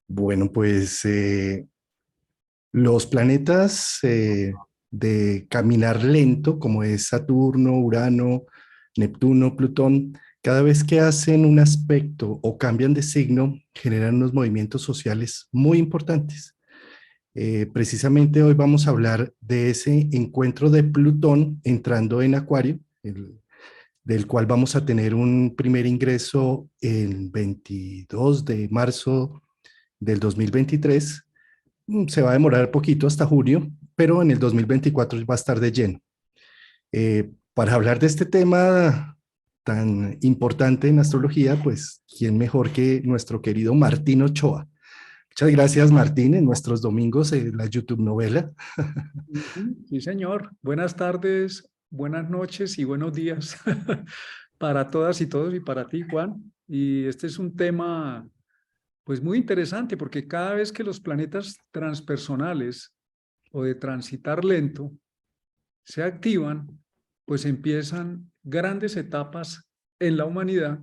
Bueno, pues los planetas de caminar lento, como es Saturno, Urano, Neptuno, Plutón, cada vez que hacen un aspecto o cambian de signo, generan unos movimientos sociales muy importantes. Precisamente hoy vamos a hablar de ese encuentro de Plutón entrando en Acuario, del cual vamos a tener un primer ingreso el 22 de marzo del 2023. Se va a demorar poquito hasta junio, pero en el 2024 va a estar de lleno. Para hablar de este tema tan importante en astrología, pues, ¿quién mejor que nuestro querido Martín Ochoa? Muchas gracias, Martín, en nuestros domingos en la YouTube novela. Ujú, sí, señor. Buenas tardes, buenas noches y buenos días para todas y todos y para ti, Juan. Y este es un tema, pues, muy interesante porque cada vez que los planetas transpersonales o de transitar lento se activan, pues empiezan grandes etapas en la humanidad,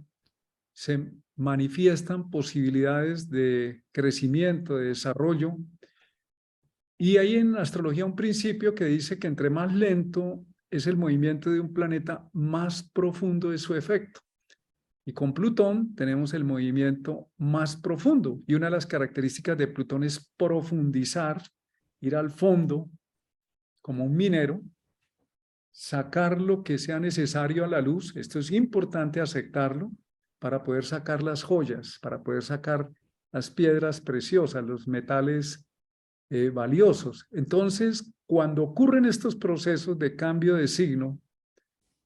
se manifiestan posibilidades de crecimiento, de desarrollo. Y hay en astrología un principio que dice que entre más lento es el movimiento de un planeta, más profundo es su efecto. Y con Plutón tenemos el movimiento más profundo. Y una de las características de Plutón es profundizar, ir al fondo como un minero, sacar lo que sea necesario a la luz. Esto es importante aceptarlo para poder sacar las joyas, para poder sacar las piedras preciosas, los metales valiosos. Entonces, cuando ocurren estos procesos de cambio de signo,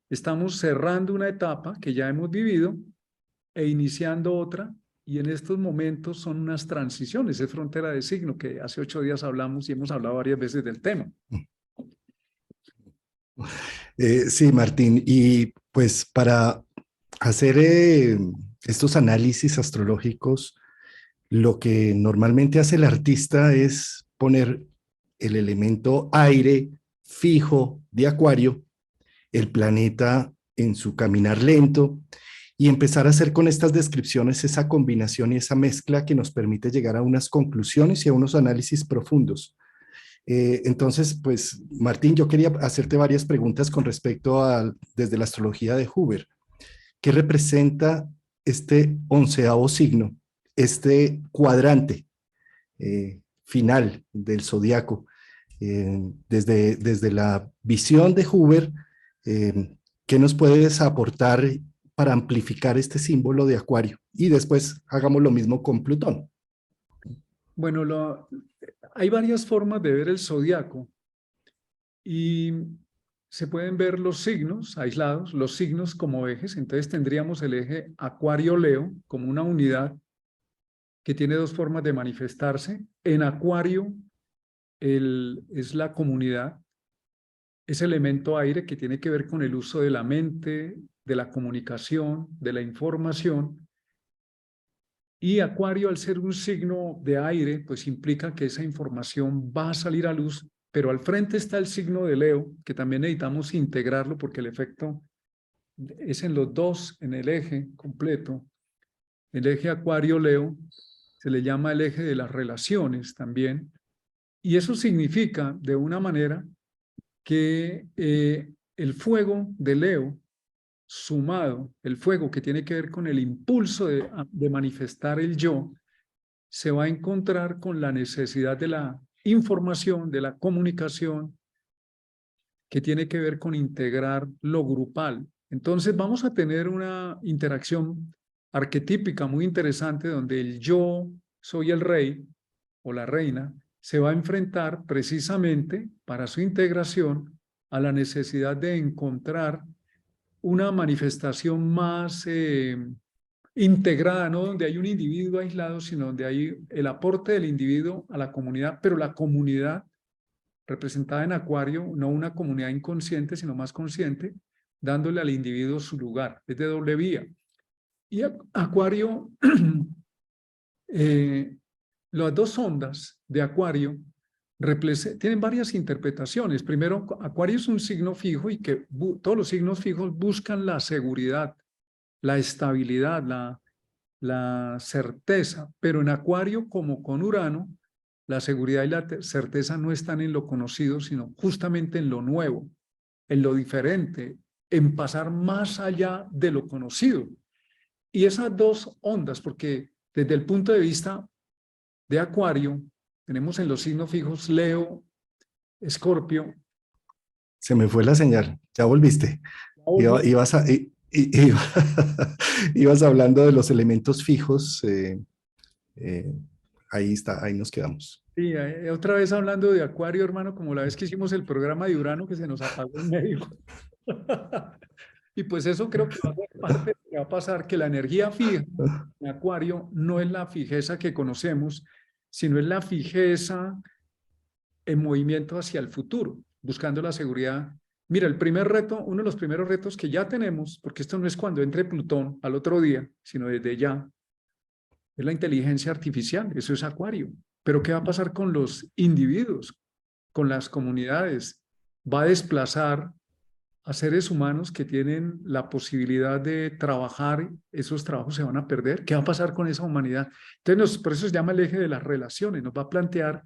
estamos cerrando una etapa que ya hemos vivido e iniciando otra, y en estos momentos son unas transiciones, es frontera de signo, que hace 8 días hablamos y hemos hablado varias veces del tema. Sí, Martín, y pues para hacer estos análisis astrológicos, lo que normalmente hace el artista es poner el elemento aire fijo de Acuario, el planeta en su caminar lento y empezar a hacer con estas descripciones esa combinación y esa mezcla que nos permite llegar a unas conclusiones y a unos análisis profundos. Entonces, pues, Martín, yo quería hacerte varias preguntas con respecto a, desde la astrología de Huber. ¿Qué representa este onceavo signo, este cuadrante final del zodiaco? Desde la visión de Huber, ¿qué nos puedes aportar para amplificar este símbolo de Acuario? Y después hagamos lo mismo con Plutón. Bueno, hay varias formas de ver el zodiaco y se pueden ver los signos aislados, los signos como ejes. Entonces tendríamos el eje Acuario-Leo como una unidad que tiene dos formas de manifestarse. En Acuario es la comunidad, ese elemento aire que tiene que ver con el uso de la mente, de la comunicación, de la información. Y Acuario, al ser un signo de aire, pues implica que esa información va a salir a luz, pero al frente está el signo de Leo, que también necesitamos integrarlo porque el efecto es en los dos, en el eje completo. El eje Acuario-Leo se le llama el eje de las relaciones también. Y eso significa, de una manera, que el fuego de Leo, sumado, el fuego que tiene que ver con el impulso de manifestar el yo, se va a encontrar con la necesidad de la información, de la comunicación, que tiene que ver con integrar lo grupal. Entonces vamos a tener una interacción arquetípica muy interesante donde el yo soy el rey o la reina se va a enfrentar precisamente para su integración a la necesidad de encontrar una manifestación más integrada, no donde hay un individuo aislado, sino donde hay el aporte del individuo a la comunidad, pero la comunidad representada en Acuario, no una comunidad inconsciente, sino más consciente, dándole al individuo su lugar, es de doble vía. Y Acuario, las dos ondas de Acuario tienen varias interpretaciones. Primero, Acuario es un signo fijo y que todos los signos fijos buscan la seguridad, la estabilidad, la certeza, pero en Acuario, como con Urano, la seguridad y la certeza no están en lo conocido, sino justamente en lo nuevo, en lo diferente, en pasar más allá de lo conocido. Y esas dos ondas, porque desde el punto de vista de Acuario, tenemos en los signos fijos Leo, Escorpio. Se me fue la señal, ya volviste. Ibas, ibas hablando de los elementos fijos. Eh, ahí está, ahí nos quedamos. Sí, otra vez hablando de Acuario, hermano, como la vez que hicimos el programa de Urano que se nos apagó en medio. Y pues eso creo que va a ser parte de lo que va a pasar, que la energía fija en Acuario no es la fijeza que conocemos, sino es la fijeza en movimiento hacia el futuro, buscando la seguridad. Mira, el primer reto, uno de los primeros retos que ya tenemos, porque esto no es cuando entre Plutón al otro día, sino desde ya, es la inteligencia artificial, eso es Acuario. Pero ¿qué va a pasar con los individuos, con las comunidades? Va a desplazar a seres humanos que tienen la posibilidad de trabajar, esos trabajos se van a perder. ¿Qué va a pasar con esa humanidad? Entonces, por eso se llama el eje de las relaciones, nos va a plantear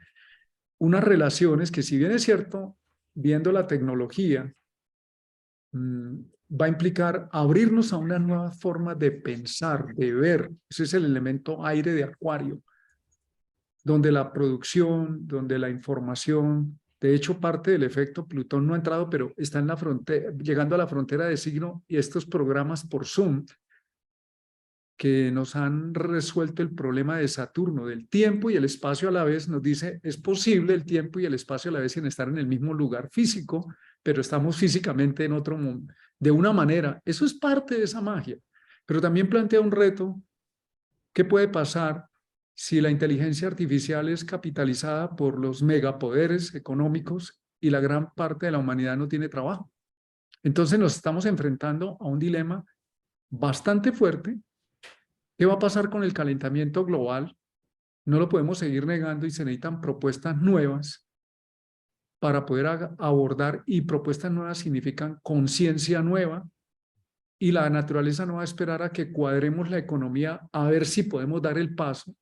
unas relaciones que, si bien es cierto, viendo la tecnología, va a implicar abrirnos a una nueva forma de pensar, de ver. Ese es el elemento aire de Acuario, donde la producción, donde la información, de hecho parte del efecto Plutón no ha entrado, pero está en la frontera, llegando a la frontera de signo, y estos programas por Zoom que nos han resuelto el problema de Saturno, del tiempo y el espacio a la vez, nos dice, es posible el tiempo y el espacio a la vez sin estar en el mismo lugar físico, pero estamos físicamente en otro mundo, de una manera. Eso es parte de esa magia, pero también plantea un reto. ¿Qué puede pasar si la inteligencia artificial es capitalizada por los megapoderes económicos y la gran parte de la humanidad no tiene trabajo? Entonces nos estamos enfrentando a un dilema bastante fuerte. ¿Qué va a pasar con el calentamiento global? No lo podemos seguir negando y se necesitan propuestas nuevas para poder abordar, y propuestas nuevas significan conciencia nueva, y la naturaleza no va a esperar a que cuadremos la economía a ver si podemos dar el paso.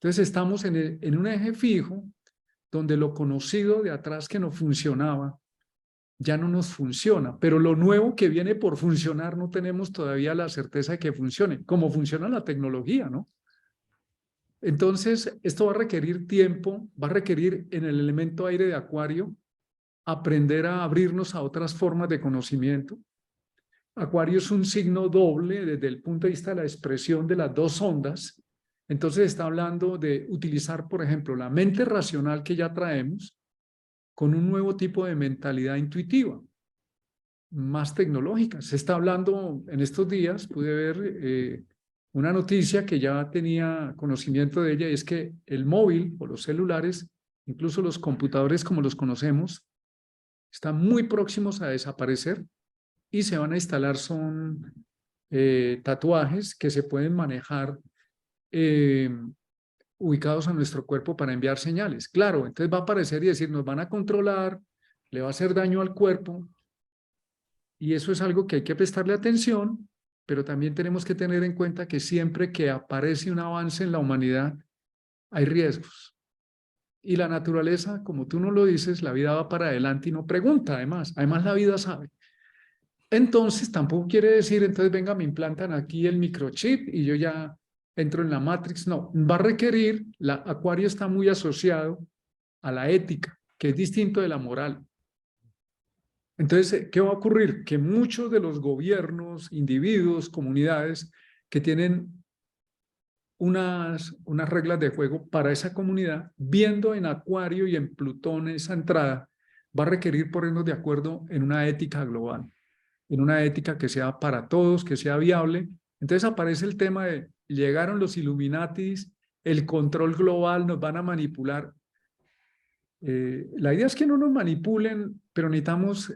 Entonces estamos en un eje fijo donde lo conocido de atrás que no funcionaba ya no nos funciona, pero lo nuevo que viene por funcionar no tenemos todavía la certeza de que funcione, como funciona la tecnología, ¿no? Entonces, esto va a requerir tiempo, va a requerir en el elemento aire de Acuario aprender a abrirnos a otras formas de conocimiento. Acuario es un signo doble desde el punto de vista de la expresión de las dos ondas. Entonces está hablando de utilizar, por ejemplo, la mente racional que ya traemos con un nuevo tipo de mentalidad intuitiva, más tecnológica. Se está hablando en estos días, pude ver una noticia que ya tenía conocimiento de ella, y es que el móvil o los celulares, incluso los computadores como los conocemos, están muy próximos a desaparecer, y se van a instalar son tatuajes que se pueden manejar ubicados a nuestro cuerpo para enviar señales. Claro, entonces va a aparecer y decir, nos van a controlar, le va a hacer daño al cuerpo, y eso es algo que hay que prestarle atención, pero también tenemos que tener en cuenta que siempre que aparece un avance en la humanidad, hay riesgos. Y la naturaleza, como tú no lo dices, la vida va para adelante y no pregunta, además la vida sabe. Entonces, tampoco quiere decir, entonces venga, me implantan aquí el microchip y yo ya entro en la Matrix. No, va a requerir, Acuario está muy asociado a la ética, que es distinto de la moral. Entonces, ¿qué va a ocurrir? Que muchos de los gobiernos, individuos, comunidades que tienen unas reglas de juego para esa comunidad, viendo en Acuario y en Plutón esa entrada, va a requerir ponernos de acuerdo en una ética global, en una ética que sea para todos, que sea viable. Entonces aparece el tema de, llegaron los Illuminatis, el control global, nos van a manipular. La idea es que no nos manipulen, pero necesitamos,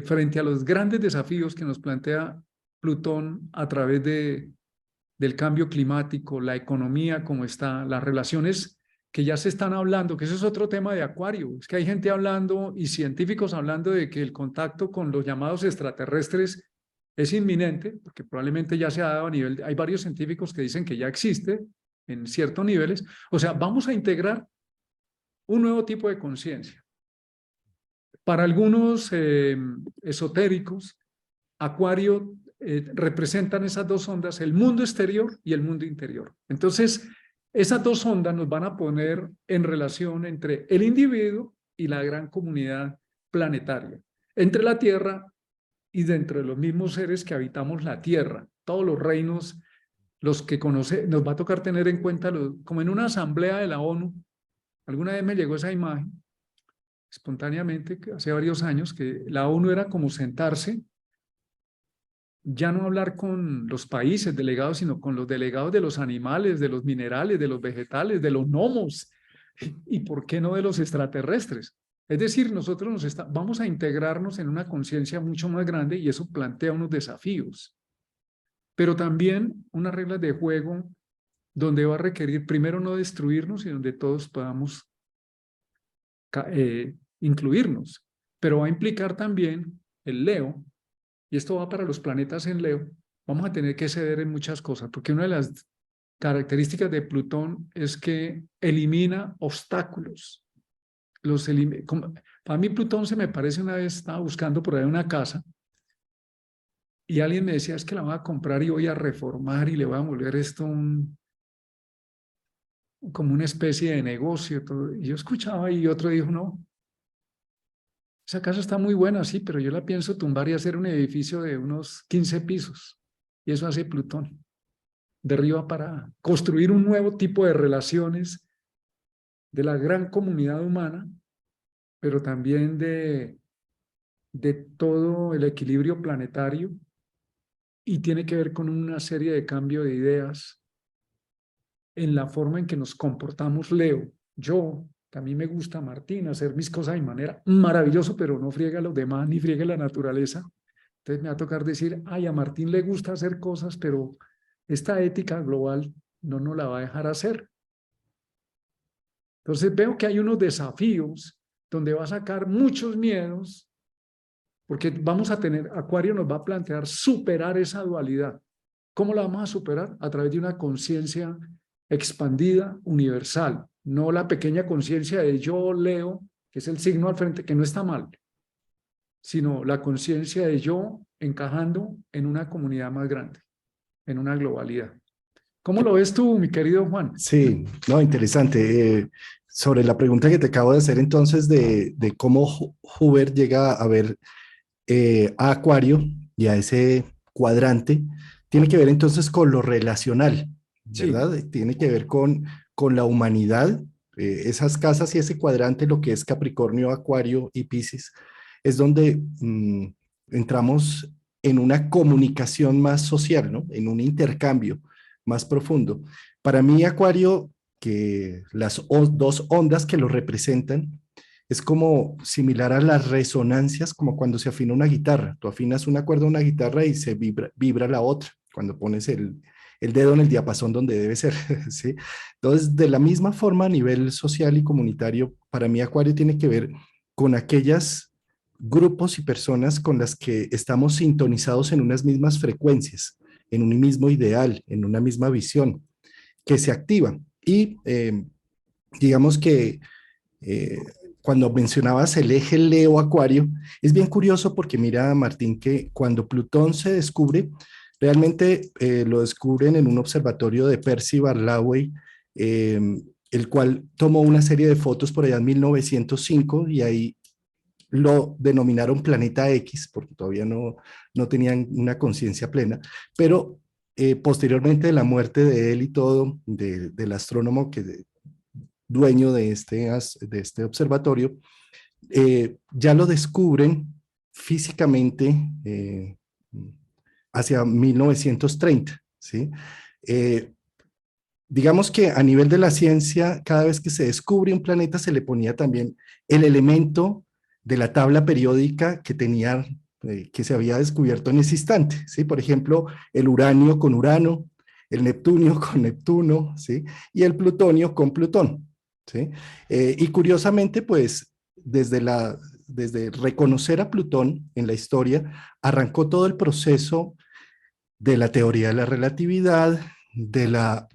frente a los grandes desafíos que nos plantea Plutón a través del cambio climático, la economía como está, las relaciones que ya se están hablando, que eso es otro tema de Acuario, es que hay gente hablando y científicos hablando de que el contacto con los llamados extraterrestres es inminente, porque probablemente ya se ha dado a nivel, hay varios científicos que dicen que ya existe en ciertos niveles. O sea, vamos a integrar un nuevo tipo de conciencia. Para algunos esotéricos, Acuario representan esas dos ondas, el mundo exterior y el mundo interior. Entonces, esas dos ondas nos van a poner en relación entre el individuo y la gran comunidad planetaria, entre la Tierra y dentro de los mismos seres que habitamos la Tierra, todos los reinos, los que conoce, nos va a tocar tener en cuenta, como en una asamblea de la ONU, alguna vez me llegó esa imagen, espontáneamente, hace varios años, que la ONU era como sentarse, ya no hablar con los países delegados, sino con los delegados de los animales, de los minerales, de los vegetales, de los gnomos, y por qué no de los extraterrestres. Es decir, nosotros vamos a integrarnos en una conciencia mucho más grande y eso plantea unos desafíos, pero también unas reglas de juego donde va a requerir primero no destruirnos y donde todos podamos incluirnos, pero va a implicar también el Leo, y esto va para los planetas en Leo, vamos a tener que ceder en muchas cosas, porque una de las características de Plutón es que elimina obstáculos. Para mí Plutón se me parece, una vez estaba buscando por ahí una casa y alguien me decía, es que la voy a comprar y voy a reformar y le voy a volver esto como una especie de negocio. Todo. Y yo escuchaba y otro dijo, no, esa casa está muy buena, sí, pero yo la pienso tumbar y hacer un edificio de unos 15 pisos. Y eso hace Plutón. Derriba para construir un nuevo tipo de relaciones de la gran comunidad humana, pero también de todo el equilibrio planetario, y tiene que ver con una serie de cambio de ideas en la forma en que nos comportamos. Leo, yo, que a mí me gusta, Martín, hacer mis cosas de manera maravillosa, pero no friega a los demás ni friega la naturaleza. Entonces me va a tocar decir, ay, a Martín le gusta hacer cosas, pero esta ética global no nos la va a dejar hacer. Entonces veo que hay unos desafíos donde va a sacar muchos miedos, porque vamos a tener, Acuario nos va a plantear superar esa dualidad. ¿Cómo la vamos a superar? A través de una conciencia expandida, universal, no la pequeña conciencia de yo, Leo, que es el signo al frente, que no está mal, sino la conciencia de yo encajando en una comunidad más grande, en una globalidad. ¿Cómo lo ves tú, mi querido Juan? Sí, no, interesante. Sobre la pregunta que te acabo de hacer entonces de cómo Huber llega a ver a Acuario y a ese cuadrante, tiene que ver entonces con lo relacional, Sí, ¿verdad? Tiene que ver con la humanidad, esas casas y ese cuadrante, lo que es Capricornio, Acuario y Piscis, es donde entramos en una comunicación más social, ¿no? En un intercambio más profundo. Para mí, Acuario, que las dos ondas que lo representan, es como similar a las resonancias, como cuando se afina una guitarra. Tú afinas una cuerda de una guitarra y se vibra la otra, cuando pones el dedo en el diapasón donde debe ser, ¿sí? Entonces, de la misma forma, a nivel social y comunitario, para mí Acuario tiene que ver con aquellas grupos y personas con las que estamos sintonizados en unas mismas frecuencias, en un mismo ideal, en una misma visión, que se activan. Y digamos que eh, cuando mencionabas el eje Leo-Acuario, es bien curioso porque mira, Martín, que cuando Plutón se descubre, realmente lo descubren en un observatorio de Percy Barlaway, eh, el cual tomó una serie de fotos por allá en 1905 y ahí lo denominaron Planeta X, porque todavía no tenían una conciencia plena, pero posteriormente de la muerte de él y todo, del astrónomo que dueño de este observatorio, ya lo descubren físicamente hacia 1930, ¿sí? Eh, digamos que a nivel de la ciencia, cada vez que se descubre un planeta se le ponía también el elemento de la tabla periódica que tenía, que se había descubierto en ese instante, ¿sí? Por ejemplo, el uranio con Urano, el Neptunio con Neptuno, ¿sí? Y el plutonio con Plutón, ¿sí? Y curiosamente, pues, desde la desde reconocer a Plutón en la historia, arrancó todo el proceso de la teoría de la relatividad, de la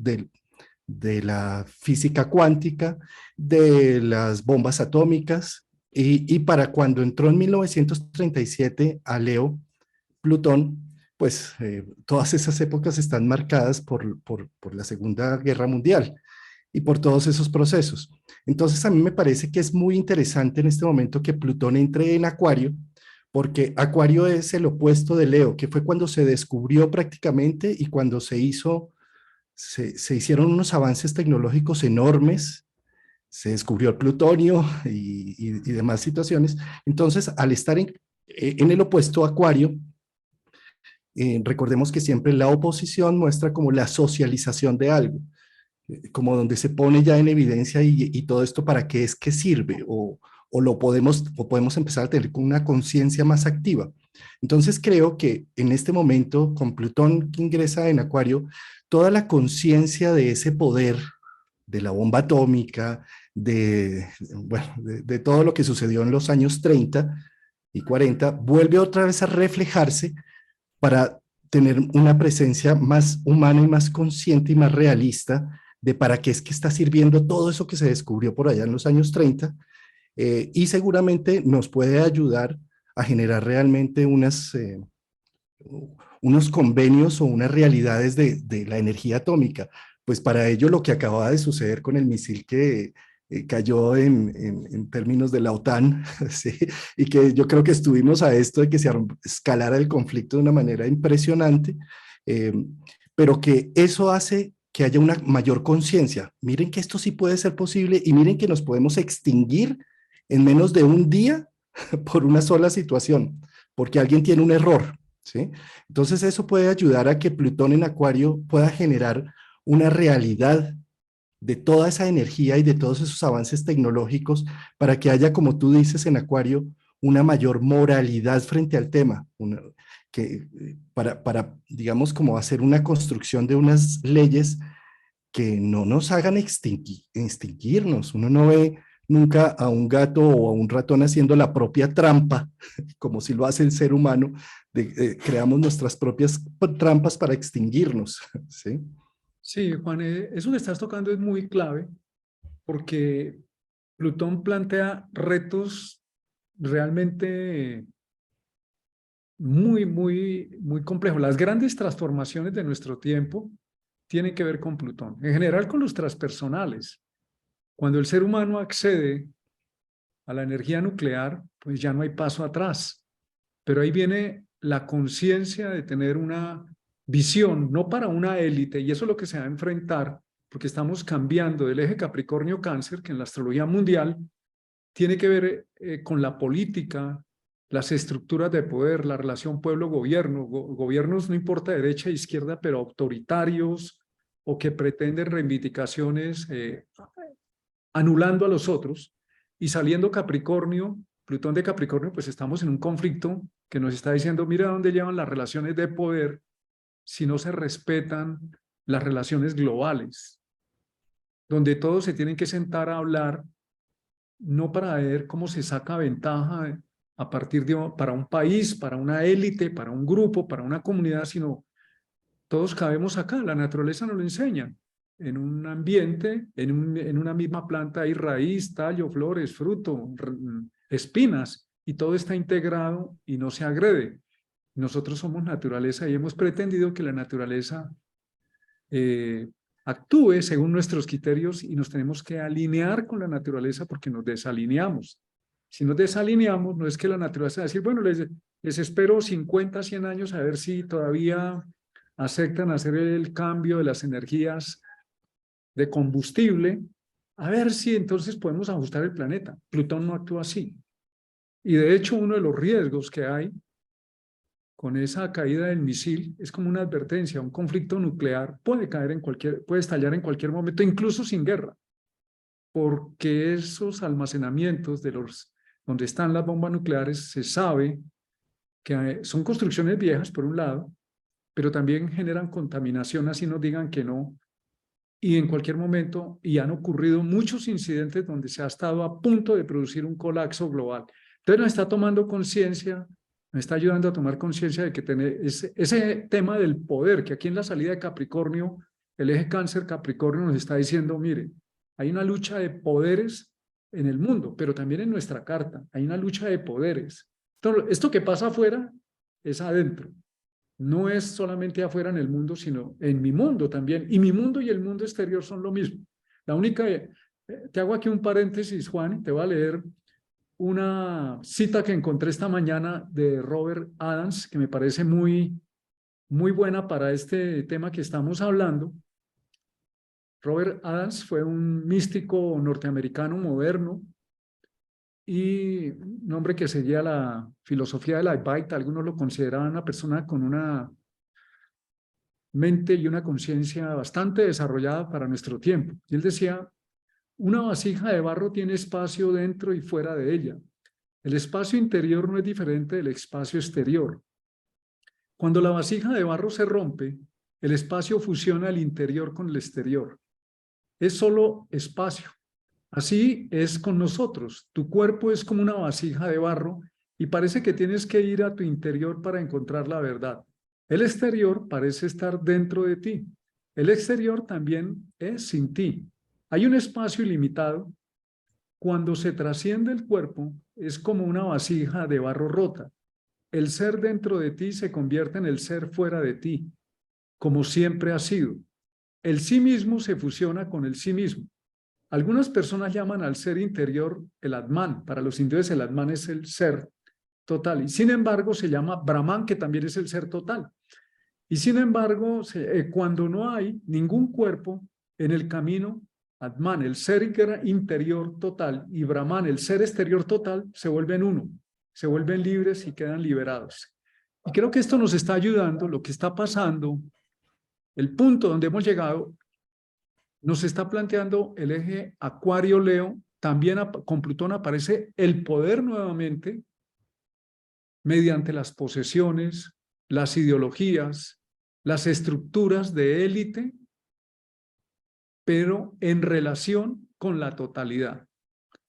física cuántica, de las bombas atómicas, y para cuando entró en 1937 a Leo, Plutón, pues todas esas épocas están marcadas por la Segunda Guerra Mundial y por todos esos procesos. Entonces a mí me parece que es muy interesante en este momento que Plutón entre en Acuario, porque Acuario es el opuesto de Leo, que fue cuando se descubrió prácticamente y cuando se hicieron unos avances tecnológicos enormes, se descubrió el plutonio y demás situaciones. Entonces, al estar en el opuesto Acuario, recordemos que siempre la oposición muestra como la socialización de algo, como donde se pone ya en evidencia y todo esto para qué es que sirve o podemos empezar a tener una conciencia más activa. Entonces creo que en este momento, con Plutón que ingresa en Acuario, toda la conciencia de ese poder, de la bomba atómica, bueno, de todo lo que sucedió en los años 30 y 40, vuelve otra vez a reflejarse para tener una presencia más humana y más consciente y más realista de para qué es que está sirviendo todo eso que se descubrió por allá en los años 30, y seguramente nos puede ayudar a generar realmente unos convenios o unas realidades de la energía atómica. Pues para ello lo que acaba de suceder con el misil que cayó en términos de la OTAN, ¿sí? Y que yo creo que estuvimos a esto de que se escalara el conflicto de una manera impresionante, eh, pero que eso hace que haya una mayor conciencia. Miren que esto sí puede ser posible y miren que nos podemos extinguir en menos de un día por una sola situación, porque alguien tiene un error, ¿sí? Entonces eso puede ayudar a que Plutón en Acuario pueda generar una realidad de toda esa energía y de todos esos avances tecnológicos para que haya, como tú dices en Acuario, una mayor moralidad frente al tema, para, digamos, como hacer una construcción de unas leyes que no nos hagan extinguirnos. Uno no ve nunca a un gato o a un ratón haciendo la propia trampa, como si lo hace el ser humano, creamos nuestras propias trampas para extinguirnos, ¿sí? Sí, Juan, eso que estás tocando es muy clave porque Plutón plantea retos realmente muy complejos. Las grandes transformaciones de nuestro tiempo tienen que ver con Plutón, en general con los transpersonales. Cuando el ser humano accede a la energía nuclear, pues ya no hay paso atrás. Pero ahí viene la conciencia de tener una visión, no para una élite, y eso es lo que se va a enfrentar, porque estamos cambiando del eje Capricornio-Cáncer, que en la astrología mundial tiene que ver con la política, las estructuras de poder, la relación pueblo-gobierno, gobiernos no importa derecha e izquierda, pero autoritarios o que pretenden reivindicaciones anulando a los otros, y saliendo Capricornio, Plutón de Capricornio, pues estamos en un conflicto que nos está diciendo, mira dónde llevan las relaciones de poder si no se respetan las relaciones globales, donde todos se tienen que sentar a hablar, no para ver cómo se saca ventaja a partir para un país, para una élite, para un grupo, para una comunidad, sino todos cabemos acá, la naturaleza nos lo enseña. En un ambiente, en una misma planta hay raíz, tallo, flores, fruto, espinas, y todo está integrado y no se agrede. Nosotros somos naturaleza y hemos pretendido que la naturaleza eh, actúe según nuestros criterios y nos tenemos que alinear con la naturaleza porque nos desalineamos. Si nos desalineamos, no es que la naturaleza va a decir, bueno, les espero 50, 100 años a ver si todavía aceptan hacer el cambio de las energías de combustible, a ver si entonces podemos ajustar el planeta. Plutón no actúa así. Y de hecho, uno de los riesgos que hay con esa caída del misil es como una advertencia, un conflicto nuclear puede caer puede estallar en cualquier momento, incluso sin guerra, porque esos almacenamientos donde están las bombas nucleares se sabe que son construcciones viejas por un lado, pero también generan contaminación, así nos digan que no, y en cualquier momento, y han ocurrido muchos incidentes donde se ha estado a punto de producir un colapso global. Entonces nos está tomando conciencia, nos está ayudando a tomar conciencia de que tener ese tema del poder, que aquí en la salida de Capricornio, el eje Cáncer-Capricornio nos está diciendo, mire, hay una lucha de poderes en el mundo, pero también en nuestra carta, hay una lucha de poderes. Entonces, esto que pasa afuera es adentro. No es solamente afuera en el mundo, sino en mi mundo también. Y mi mundo y el mundo exterior son lo mismo. La única, te hago aquí un paréntesis, Juan, te voy a leer una cita que encontré esta mañana de Robert Adams, que me parece muy buena para este tema que estamos hablando. Robert Adams fue un místico norteamericano moderno y un hombre que seguía la filosofía de la Advaita. Algunos lo consideraban una persona con una mente y una conciencia bastante desarrollada para nuestro tiempo. Y él decía, una vasija de barro tiene espacio dentro y fuera de ella. El espacio interior no es diferente del espacio exterior. Cuando la vasija de barro se rompe, el espacio fusiona el interior con el exterior. Es solo espacio. Así es con nosotros. Tu cuerpo es como una vasija de barro y parece que tienes que ir a tu interior para encontrar la verdad. El exterior parece estar dentro de ti. El exterior también es sin ti. Hay un espacio ilimitado. Cuando se trasciende el cuerpo, es como una vasija de barro rota. El ser dentro de ti se convierte en el ser fuera de ti, como siempre ha sido. El sí mismo se fusiona con el sí mismo. Algunas personas llaman al ser interior el Atman. Para los hindúes el Atman es el ser total. Y sin embargo se llama Brahman, que también es el ser total. Y sin embargo, cuando no hay ningún cuerpo en el camino, Atman, el ser interior total, y Brahman, el ser exterior total, se vuelven uno, se vuelven libres y quedan liberados. Y creo que esto nos está ayudando, lo que está pasando, el punto donde hemos llegado, nos está planteando el eje Acuario-Leo, también con Plutón aparece el poder nuevamente mediante las posesiones, las ideologías, las estructuras de élite, pero en relación con la totalidad.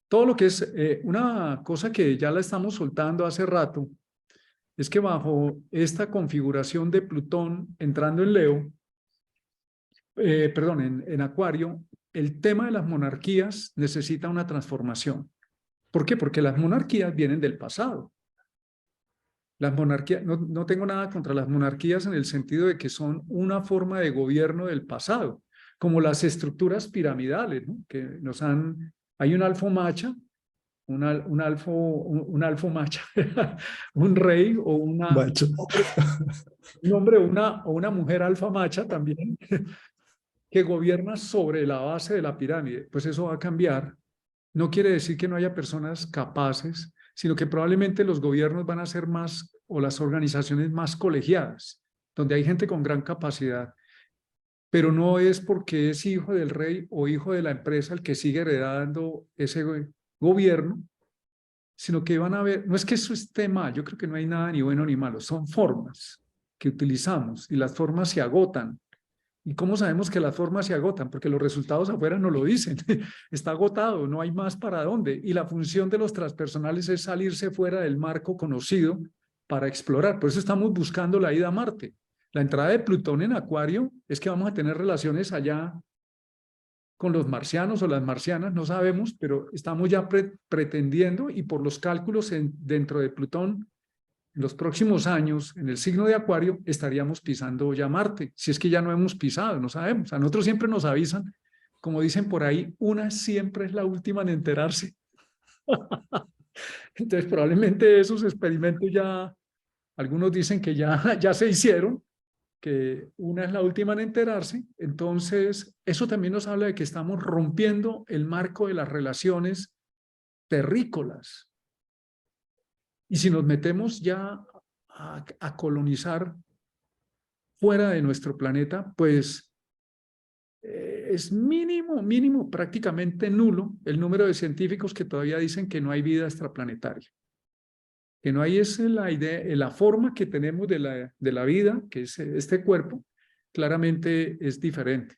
Todo lo que es una cosa que ya la estamos soltando hace rato, es que bajo esta configuración de Plutón entrando en Leo, perdón, en Acuario, el tema de las monarquías necesita una transformación. ¿Por qué? Porque las monarquías vienen del pasado. Las monarquías, no tengo nada contra las monarquías en el sentido de que son una forma de gobierno del pasado, como las estructuras piramidales, ¿no? Que nos han, hay un alfa macha, un alfa macha, un rey o Macho. un hombre o una mujer alfa macha también, que gobierna sobre la base de la pirámide. Pues eso va a cambiar. No quiere decir que no haya personas capaces, sino que probablemente los gobiernos van a ser más, o las organizaciones más colegiadas, donde hay gente con gran capacidad, pero no es porque es hijo del rey o hijo de la empresa el que sigue heredando ese gobierno, sino que van a ver, no es que eso esté mal, yo creo que no hay nada ni bueno ni malo, son formas que utilizamos y las formas se agotan. ¿Y cómo sabemos que las formas se agotan? Porque los resultados afuera no lo dicen. Está agotado, no hay más para dónde. Y la función de los transpersonales es salirse fuera del marco conocido para explorar. Por eso estamos buscando la ida a Marte. La entrada de Plutón en Acuario es que vamos a tener relaciones allá con los marcianos o las marcianas, no sabemos, pero estamos ya pretendiendo y por los cálculos dentro de Plutón, en los próximos años, en el signo de Acuario, estaríamos pisando ya Marte. Si es que ya no hemos pisado, no sabemos. A nosotros siempre nos avisan, como dicen por ahí, una siempre es la última en enterarse. Entonces, probablemente esos experimentos ya, algunos dicen que ya se hicieron, que una es la última en enterarse. Entonces, eso también nos habla de que estamos rompiendo el marco de las relaciones terrícolas. Y si nos metemos ya a colonizar fuera de nuestro planeta, pues es mínimo, prácticamente nulo el número de científicos que todavía dicen que no hay vida extraplanetaria. Que no hay es la idea, la forma que tenemos de la vida, que es este cuerpo, claramente es diferente.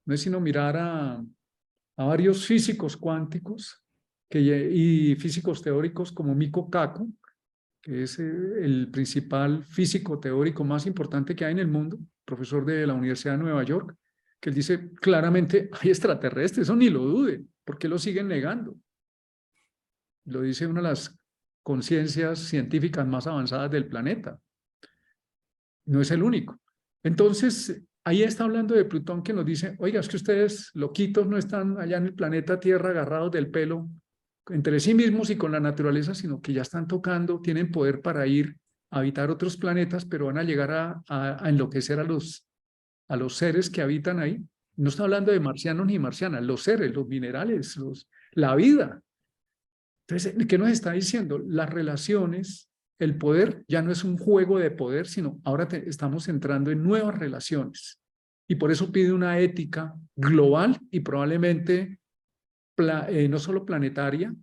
No es sino mirar a varios físicos cuánticos y físicos teóricos como Miko Kaku, que es el principal físico teórico más importante que hay en el mundo, profesor de la Universidad de Nueva York, que él dice claramente, hay extraterrestres, eso ni lo dude, ¿por qué lo siguen negando? Lo dice una de las conciencias científicas más avanzadas del planeta. No es el único. Entonces, ahí está hablando de Plutón que nos dice, oiga, es que ustedes, loquitos, no están allá en el planeta Tierra agarrados del pelo entre sí mismos y con la naturaleza, sino que ya están tocando, tienen poder para ir a habitar otros planetas, pero van a llegar a enloquecer a los seres que habitan ahí. No está hablando de marcianos ni marcianas, los seres, los minerales, la vida. Entonces, ¿qué nos está diciendo? Las relaciones, el poder ya no es un juego de poder, sino ahora estamos entrando en nuevas relaciones. Y por eso pide una ética global y probablemente no solo planetaria,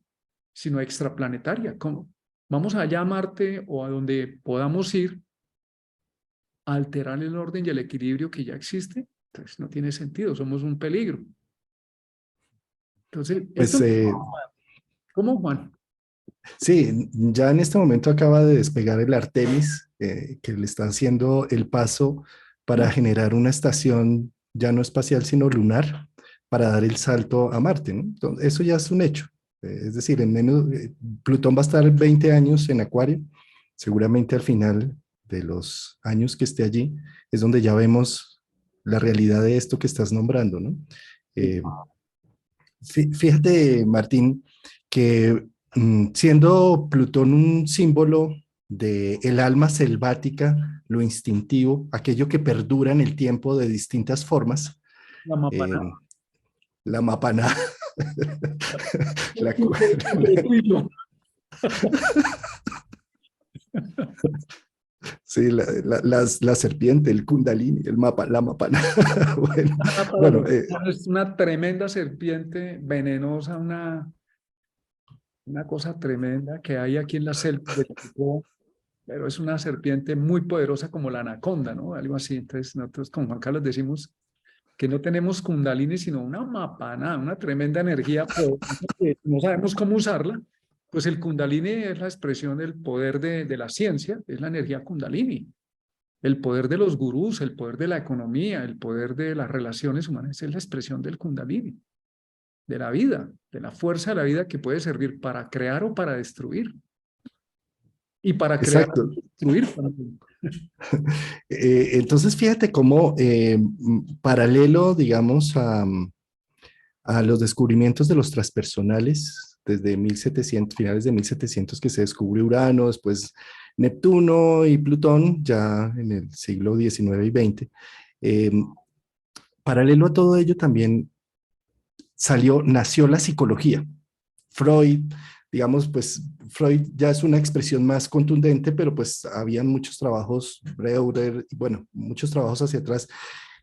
sino extraplanetaria. ¿Cómo? Vamos allá a Marte o a donde podamos ir a alterar el orden y el equilibrio que ya existe. Entonces no tiene sentido, somos un peligro. Entonces, Pues esto, ¿cómo, Juan? sí, ya en este momento acaba de despegar el Artemis, que le está haciendo el paso para generar una estación ya no espacial, sino lunar, para dar el salto a Marte, ¿no? Entonces, eso ya es un hecho. Es decir, Plutón va a estar 20 años en Acuario. Seguramente al final de los años que esté allí es donde ya vemos la realidad de esto que estás nombrando, ¿no? Eh, Fíjate, Martín, que siendo Plutón un símbolo de el alma selvática, lo instintivo, aquello que perdura en el tiempo de distintas formas, La eh, mapana. la mapana, la, cu- Entre tú y yo. sí, la serpiente, el kundalini, la mapana. Bueno, Para bueno, los es una tremenda serpiente venenosa, una cosa tremenda que hay aquí en la selva de Chocó, pero es una serpiente muy poderosa como la anaconda, ¿no? Algo así. Entonces nosotros con Juan Carlos decimos que no tenemos kundalini, sino una mapana, una tremenda energía poderosa que no sabemos cómo usarla. Pues el kundalini es la expresión del poder de la ciencia, es la energía kundalini. El poder de los gurús, el poder de la economía, el poder de las relaciones humanas es la expresión del kundalini, de la vida, de la fuerza de la vida que puede servir para crear o para destruir. Y para crear exacto. y destruir también. Entonces, fíjate cómo paralelo, digamos, a los descubrimientos de los transpersonales, desde 1700, finales de 1700 que se descubre Urano, después Neptuno y Plutón, ya en el siglo XIX y XX. Eh, Paralelo a todo ello también nació la psicología. Freud, digamos, pues Freud ya es una expresión más contundente, pero pues habían muchos trabajos, Breuer, y bueno, muchos trabajos hacia atrás.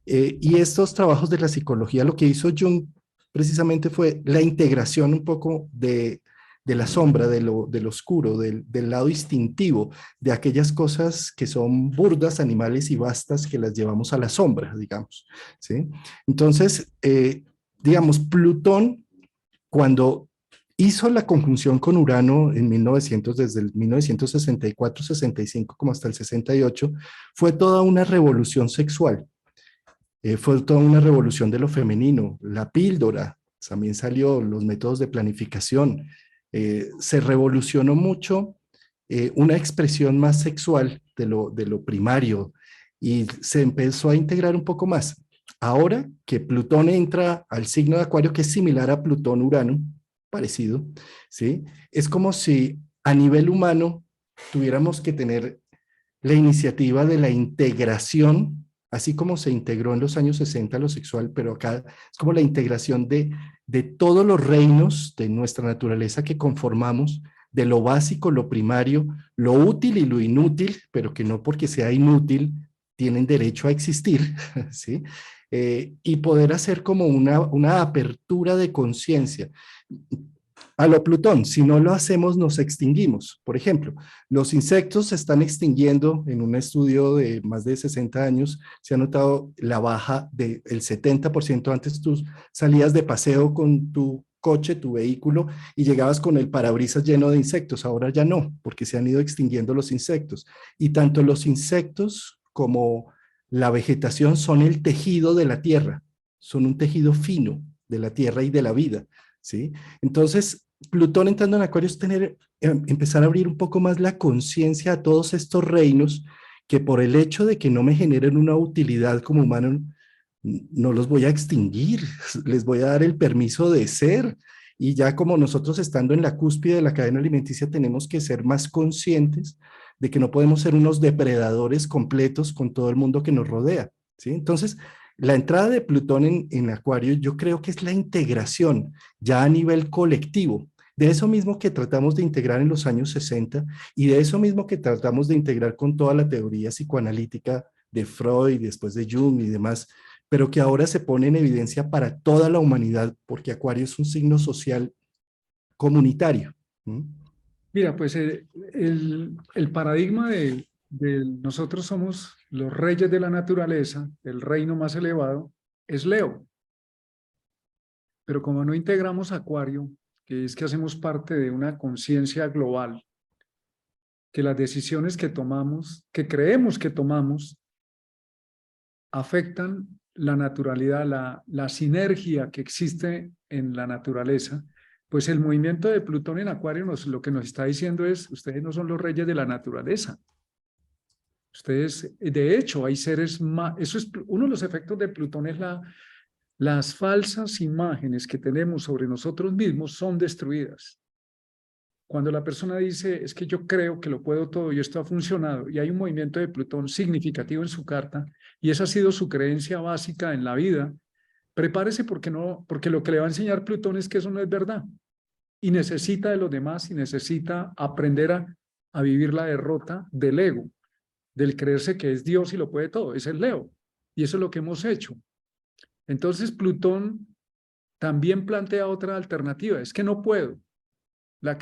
Y estos trabajos de la psicología, lo que hizo Jung precisamente fue la integración un poco de la sombra, de lo oscuro, del lado instintivo, de aquellas cosas que son burdas, animales y vastas que las llevamos a la sombra, digamos. ¿Sí? Entonces, digamos, Plutón, cuando hizo la conjunción con Urano en 1900, desde el 1964-65 como hasta el 68, fue toda una revolución sexual. Fue toda una revolución de lo femenino, la píldora, también salió, los métodos de planificación, se revolucionó mucho una expresión más sexual de lo primario y se empezó a integrar un poco más. Ahora que Plutón entra al signo de Acuario, que es similar a Plutón-Urano, parecido, ¿sí? Es como si a nivel humano tuviéramos que tener la iniciativa de la integración, así como se integró en los años 60 lo sexual, pero acá es como la integración de todos los reinos de nuestra naturaleza que conformamos, de lo básico, lo primario, lo útil y lo inútil, pero que no porque sea inútil tienen derecho a existir, ¿sí? Y poder hacer como una apertura de conciencia. A lo Plutón, si no lo hacemos, nos extinguimos. Por ejemplo, los insectos se están extinguiendo en un estudio de más de 60 años. Se ha notado la baja del 70%. Antes tú salías de paseo con tu coche, tu vehículo, y llegabas con el parabrisas lleno de insectos. Ahora ya no, porque se han ido extinguiendo los insectos. Y tanto los insectos como la vegetación son el tejido de la tierra, son un tejido fino de la tierra y de la vida, ¿sí? Entonces, Plutón entrando en Acuario es empezar a abrir un poco más la conciencia a todos estos reinos que por el hecho de que no me generen una utilidad como humano, no los voy a extinguir, les voy a dar el permiso de ser. Y ya como nosotros estando en la cúspide de la cadena alimenticia tenemos que ser más conscientes de que no podemos ser unos depredadores completos con todo el mundo que nos rodea, ¿sí? Entonces, la entrada de Plutón en Acuario yo creo que es la integración ya a nivel colectivo, de eso mismo que tratamos de integrar en los años 60 y de eso mismo que tratamos de integrar con toda la teoría psicoanalítica de Freud, después de Jung y demás, pero que ahora se pone en evidencia para toda la humanidad, porque Acuario es un signo social comunitario. ¿Mm? Mira, pues el paradigma de nosotros somos los reyes de la naturaleza, el reino más elevado, es Leo. Pero como no integramos Acuario, que es que hacemos parte de una conciencia global, que las decisiones que tomamos, que creemos que tomamos, afectan la naturalidad, la sinergia que existe en la naturaleza, pues el movimiento de Plutón en Acuario lo que nos está diciendo es, ustedes no son los reyes de la naturaleza. Ustedes, de hecho, hay seres más, eso es uno de los efectos de Plutón, es las falsas imágenes que tenemos sobre nosotros mismos son destruidas. Cuando la persona dice, es que yo creo que lo puedo todo y esto ha funcionado, y hay un movimiento de Plutón significativo en su carta, y esa ha sido su creencia básica en la vida, prepárese porque lo que le va a enseñar Plutón es que eso no es verdad, y necesita de los demás, y necesita aprender a vivir la derrota del ego, del creerse que es Dios y lo puede todo, es el Leo, y eso es lo que hemos hecho. Entonces Plutón también plantea otra alternativa, es que no puedo.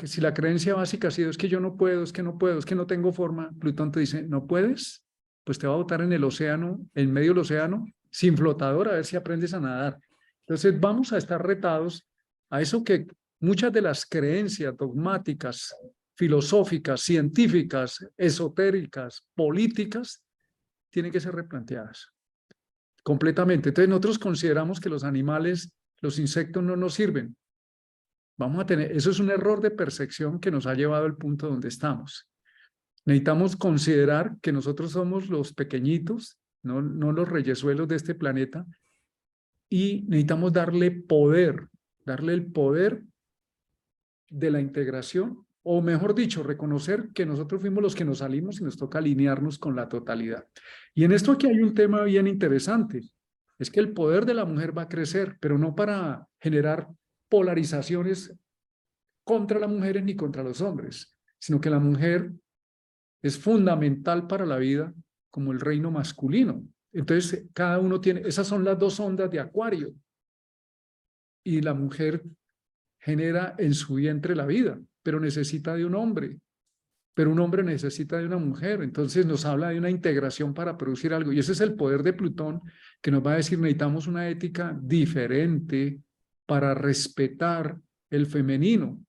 Si la creencia básica ha sido es que yo no puedo, es que no puedo, es que no tengo forma, Plutón te dice, ¿no puedes? Pues te va a botar en el océano, en medio del océano, sin flotador, a ver si aprendes a nadar. Entonces vamos a estar retados a eso que muchas de las creencias dogmáticas, filosóficas, científicas, esotéricas, políticas, tienen que ser replanteadas completamente. Entonces nosotros consideramos que los animales, los insectos no nos sirven. Vamos a tener, eso es un error de percepción que nos ha llevado al punto donde estamos. Necesitamos considerar que nosotros somos los pequeñitos, no los reyesuelos de este planeta, y necesitamos darle el poder de la integración, o mejor dicho, reconocer que nosotros fuimos los que nos salimos y nos toca alinearnos con la totalidad. Y en esto aquí hay un tema bien interesante, es que el poder de la mujer va a crecer, pero no para generar polarizaciones contra las mujeres ni contra los hombres, sino que la mujer es fundamental para la vida como el reino masculino. Entonces, cada uno tiene, esas son las dos ondas de Acuario. Y la mujer genera en su vientre la vida, pero necesita de un hombre. Pero un hombre necesita de una mujer. Entonces nos habla de una integración para producir algo. Y ese es el poder de Plutón, que nos va a decir, necesitamos una ética diferente para respetar el femenino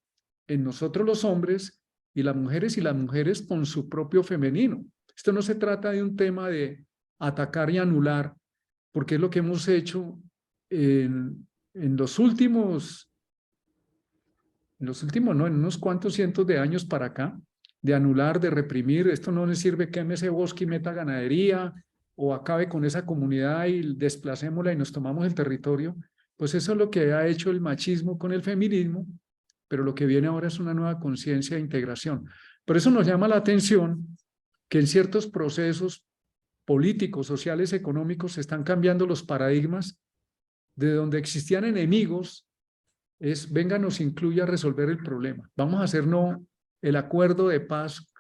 en nosotros los hombres y las mujeres con su propio femenino. Esto no se trata de un tema de atacar y anular, porque es lo que hemos hecho en los últimos, no, en unos cuantos cientos de años para acá, de anular, de reprimir, esto no le sirve, queme ese bosque y meta ganadería, o acabe con esa comunidad y desplacémosla y nos tomamos el territorio. Pues eso es lo que ha hecho el machismo con el feminismo, pero lo que viene ahora es una nueva conciencia de integración. Por eso nos llama la atención que en ciertos procesos políticos, sociales, económicos, se están cambiando los paradigmas de donde existían enemigos, es venga, nos incluye a resolver el problema. Vamos a hacer no el acuerdo de paz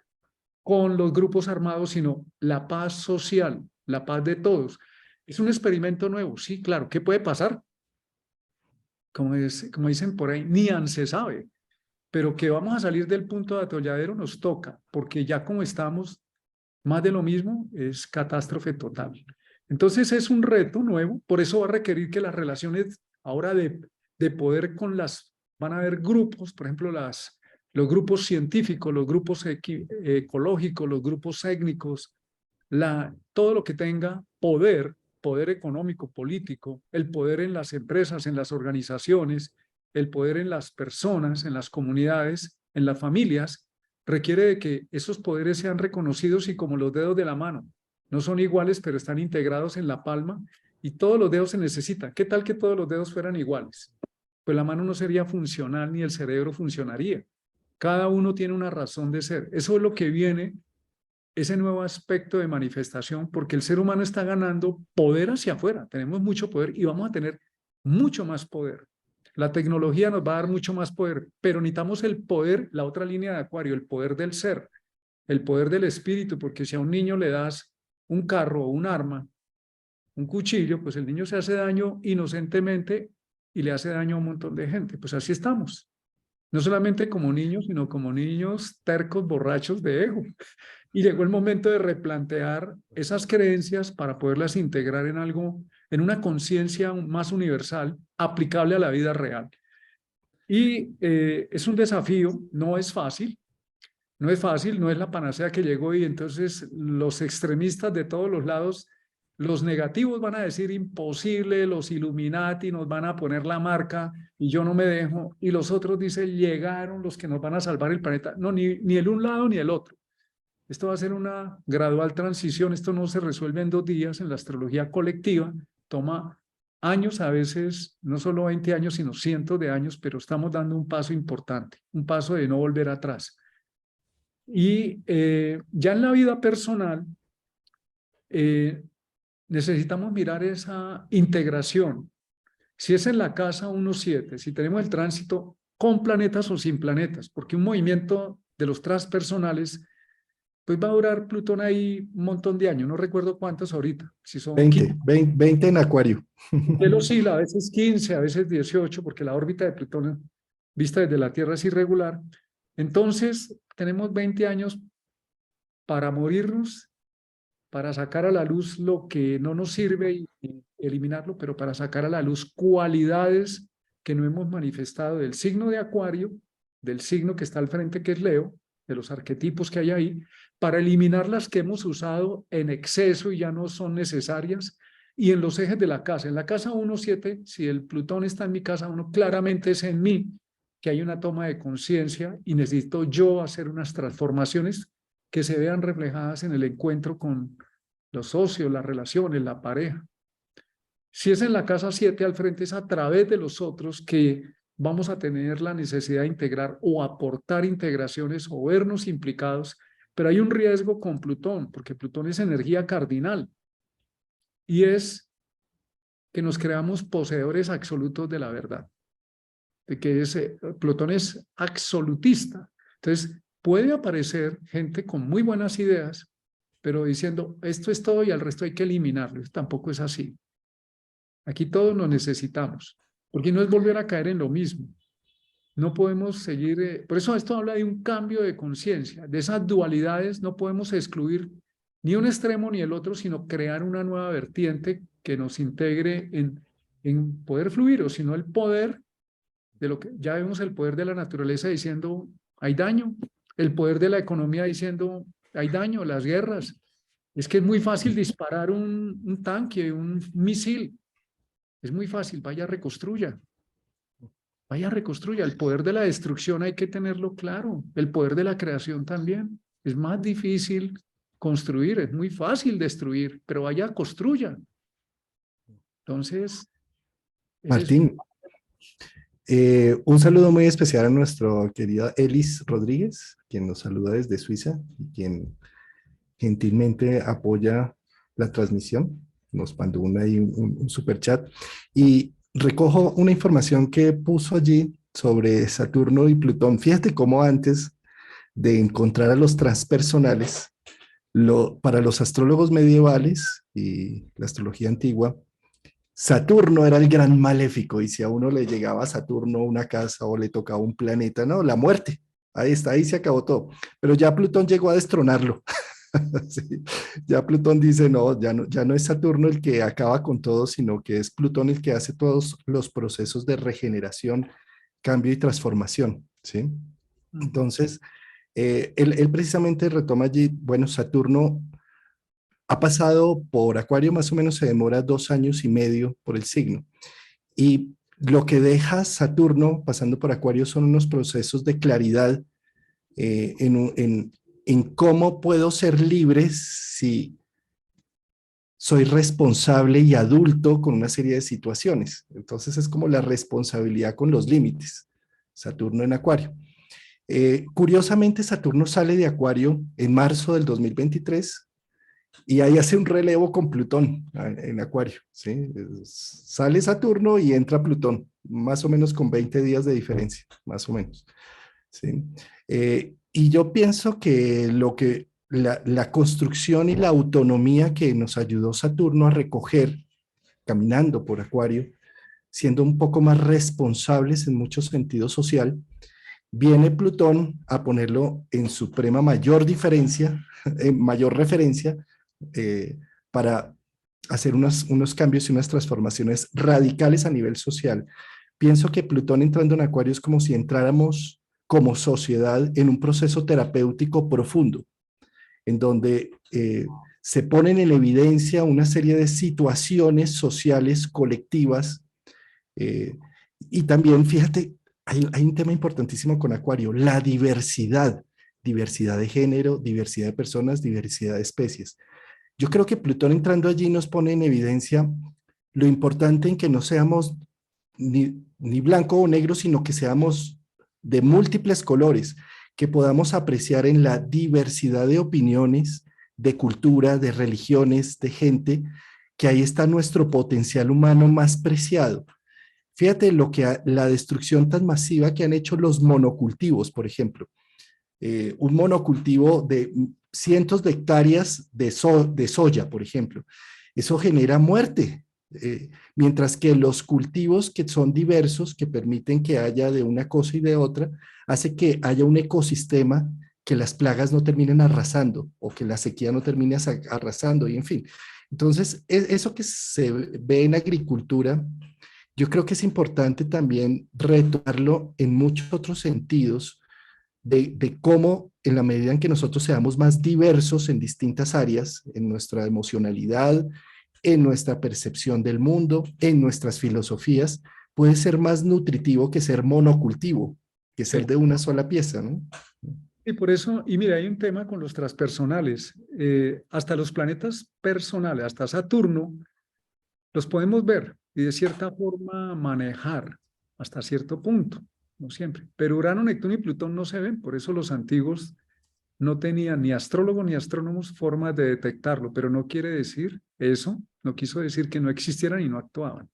con los grupos armados, sino la paz social, la paz de todos. Es un experimento nuevo, sí, claro. ¿Qué puede pasar? Como dicen por ahí, ni se sabe. Pero que vamos a salir del punto de atolladero nos toca, porque ya como estamos, más de lo mismo es catástrofe total. Entonces es un reto nuevo, por eso va a requerir que las relaciones ahora de poder con las van a haber grupos, por ejemplo, los grupos científicos, los grupos ecológicos, los grupos étnicos, todo lo que tenga poder, poder económico, político, el poder en las empresas, en las organizaciones, el poder en las personas, en las comunidades, en las familias, requiere de que esos poderes sean reconocidos y como los dedos de la mano. No son iguales, pero están integrados en la palma y todos los dedos se necesitan. ¿Qué tal que todos los dedos fueran iguales? Pues la mano no sería funcional ni el cerebro funcionaría. Cada uno tiene una razón de ser. Eso es lo que viene, ese nuevo aspecto de manifestación, porque el ser humano está ganando poder hacia afuera. Tenemos mucho poder y vamos a tener mucho más poder. La tecnología nos va a dar mucho más poder, pero necesitamos el poder, la otra línea de Acuario, el poder del ser, el poder del espíritu, porque si a un niño le das un carro o un arma, un cuchillo, pues el niño se hace daño inocentemente y le hace daño a un montón de gente. Pues así estamos. No solamente como niños, sino como niños tercos, borrachos de ego. Y llegó el momento de replantear esas creencias para poderlas integrar en algo, en una conciencia más universal, aplicable a la vida real. Y es un desafío, no es fácil, no es fácil, no es la panacea que llegó y entonces los extremistas de todos los lados, los negativos van a decir imposible, los Illuminati nos van a poner la marca y yo no me dejo, y los otros dicen llegaron los que nos van a salvar el planeta. No, ni el un lado ni el otro. Esto va a ser una gradual transición, esto no se resuelve en 2 días en la astrología colectiva, toma años, a veces no solo 20 años, sino cientos de años, pero estamos dando un paso importante, un paso de no volver atrás. Y ya en la vida personal, necesitamos mirar esa integración. Si es en la casa 1-7, si tenemos el tránsito con planetas o sin planetas, porque un movimiento de los transpersonales, pues va a durar Plutón ahí un montón de años, no recuerdo cuántos ahorita, si son 15. 20 en Acuario. Él oscila, a veces 15, a veces 18, porque la órbita de Plutón vista desde la Tierra es irregular. Entonces, tenemos 20 años para morirnos, para sacar a la luz lo que no nos sirve y eliminarlo, pero para sacar a la luz cualidades que no hemos manifestado del signo de Acuario, del signo que está al frente, que es Leo, de los arquetipos que hay ahí, para eliminar las que hemos usado en exceso y ya no son necesarias, y en los ejes de la casa. En la casa 1-7, si el Plutón está en mi casa 1, claramente es en mí que hay una toma de conciencia y necesito yo hacer unas transformaciones que se vean reflejadas en el encuentro con los socios, las relaciones, la pareja. Si es en la casa 7 al frente, es a través de los otros que vamos a tener la necesidad de integrar o aportar integraciones o vernos implicados, pero hay un riesgo con Plutón, porque Plutón es energía cardinal y es que nos creamos poseedores absolutos de la verdad, de que Plutón es absolutista. Entonces, puede aparecer gente con muy buenas ideas, pero diciendo, esto es todo y al resto hay que eliminarlo. Tampoco es así. Aquí todos nos necesitamos, porque no es volver a caer en lo mismo. No podemos seguir, por eso esto habla de un cambio de conciencia, de esas dualidades no podemos excluir ni un extremo ni el otro, sino crear una nueva vertiente que nos integre en poder fluir, o si no el poder de lo que ya vemos, el poder de la naturaleza diciendo hay daño, el poder de la economía diciendo hay daño, las guerras. Es que es muy fácil disparar un tanque, un misil. Es muy fácil, vaya, reconstruya. Vaya, reconstruya. El poder de la destrucción hay que tenerlo claro. El poder de la creación también. Es más difícil construir, es muy fácil destruir, pero vaya, construya. Entonces, Martín, un saludo muy especial a nuestra querida Elis Rodríguez, quien nos saluda desde Suiza y quien gentilmente apoya la transmisión. Nos mandó un super chat y recojo una información que puso allí sobre Saturno y Plutón. Fíjate cómo antes de encontrar a los transpersonales, para los astrólogos medievales y la astrología antigua, Saturno era el gran maléfico y si a uno le llegaba a Saturno una casa o le tocaba un planeta, no, la muerte. Ahí está, ahí se acabó todo. Pero ya Plutón llegó a destronarlo. Sí, ya Plutón dice, no, ya no es Saturno el que acaba con todo, sino que es Plutón el que hace todos los procesos de regeneración cambio y transformación, ¿sí? Ujú. Entonces, él precisamente retoma allí, bueno, Saturno ha pasado por Acuario, más o menos se demora 2 años y medio por el signo. Y lo que deja Saturno pasando por Acuario son unos procesos de claridad en cómo puedo ser libre si soy responsable y adulto con una serie de situaciones. Entonces es como la responsabilidad con los límites. Saturno en Acuario. Curiosamente, Saturno sale de Acuario en marzo del 2023 y ahí hace un relevo con Plutón en Acuario. ¿Sí? Sale Saturno y entra Plutón, más o menos con 20 días de diferencia, más o menos. ¿Sí? Y yo pienso que la construcción y la autonomía que nos ayudó Saturno a recoger caminando por Acuario, siendo un poco más responsables en muchos sentidos social, viene Plutón a ponerlo en suprema mayor diferencia, en mayor referencia, eh, para hacer unos cambios y unas transformaciones radicales a nivel social. Pienso que Plutón entrando en Acuario es como si entráramos como sociedad en un proceso terapéutico profundo, en donde se ponen en evidencia una serie de situaciones sociales colectivas. eh, y también, fíjate, hay un tema importantísimo con Acuario, la diversidad, diversidad de género, diversidad de personas, diversidad de especies. Yo creo que Plutón entrando allí nos pone en evidencia lo importante en que no seamos ni blanco o negro, sino que seamos de múltiples colores, que podamos apreciar en la diversidad de opiniones, de cultura, de religiones, de gente, que ahí está nuestro potencial humano más preciado. Fíjate la destrucción tan masiva que han hecho los monocultivos, por ejemplo. Un monocultivo de cientos de hectáreas de soya, por ejemplo. Eso genera muerte, mientras que los cultivos que son diversos, que permiten que haya de una cosa y de otra, hace que haya un ecosistema, que las plagas no terminen arrasando o que la sequía no termine arrasando y en fin. Entonces, eso que se ve en agricultura, yo creo que es importante también retomarlo en muchos otros sentidos de cómo en la medida en que nosotros seamos más diversos en distintas áreas, en nuestra emocionalidad, en nuestra percepción del mundo, en nuestras filosofías, puede ser más nutritivo que ser monocultivo, que ser Sí. de una sola pieza, ¿no? Y por eso, y mira, hay un tema con los transpersonales. Hasta los planetas personales, hasta Saturno, los podemos ver y de cierta forma manejar hasta cierto punto, no siempre. Pero Urano, Neptuno y Plutón no se ven, por eso los antiguos no tenían ni astrólogos ni astrónomos formas de detectarlo, pero no quiere decir eso, no quiso decir que no existieran y no actuaban.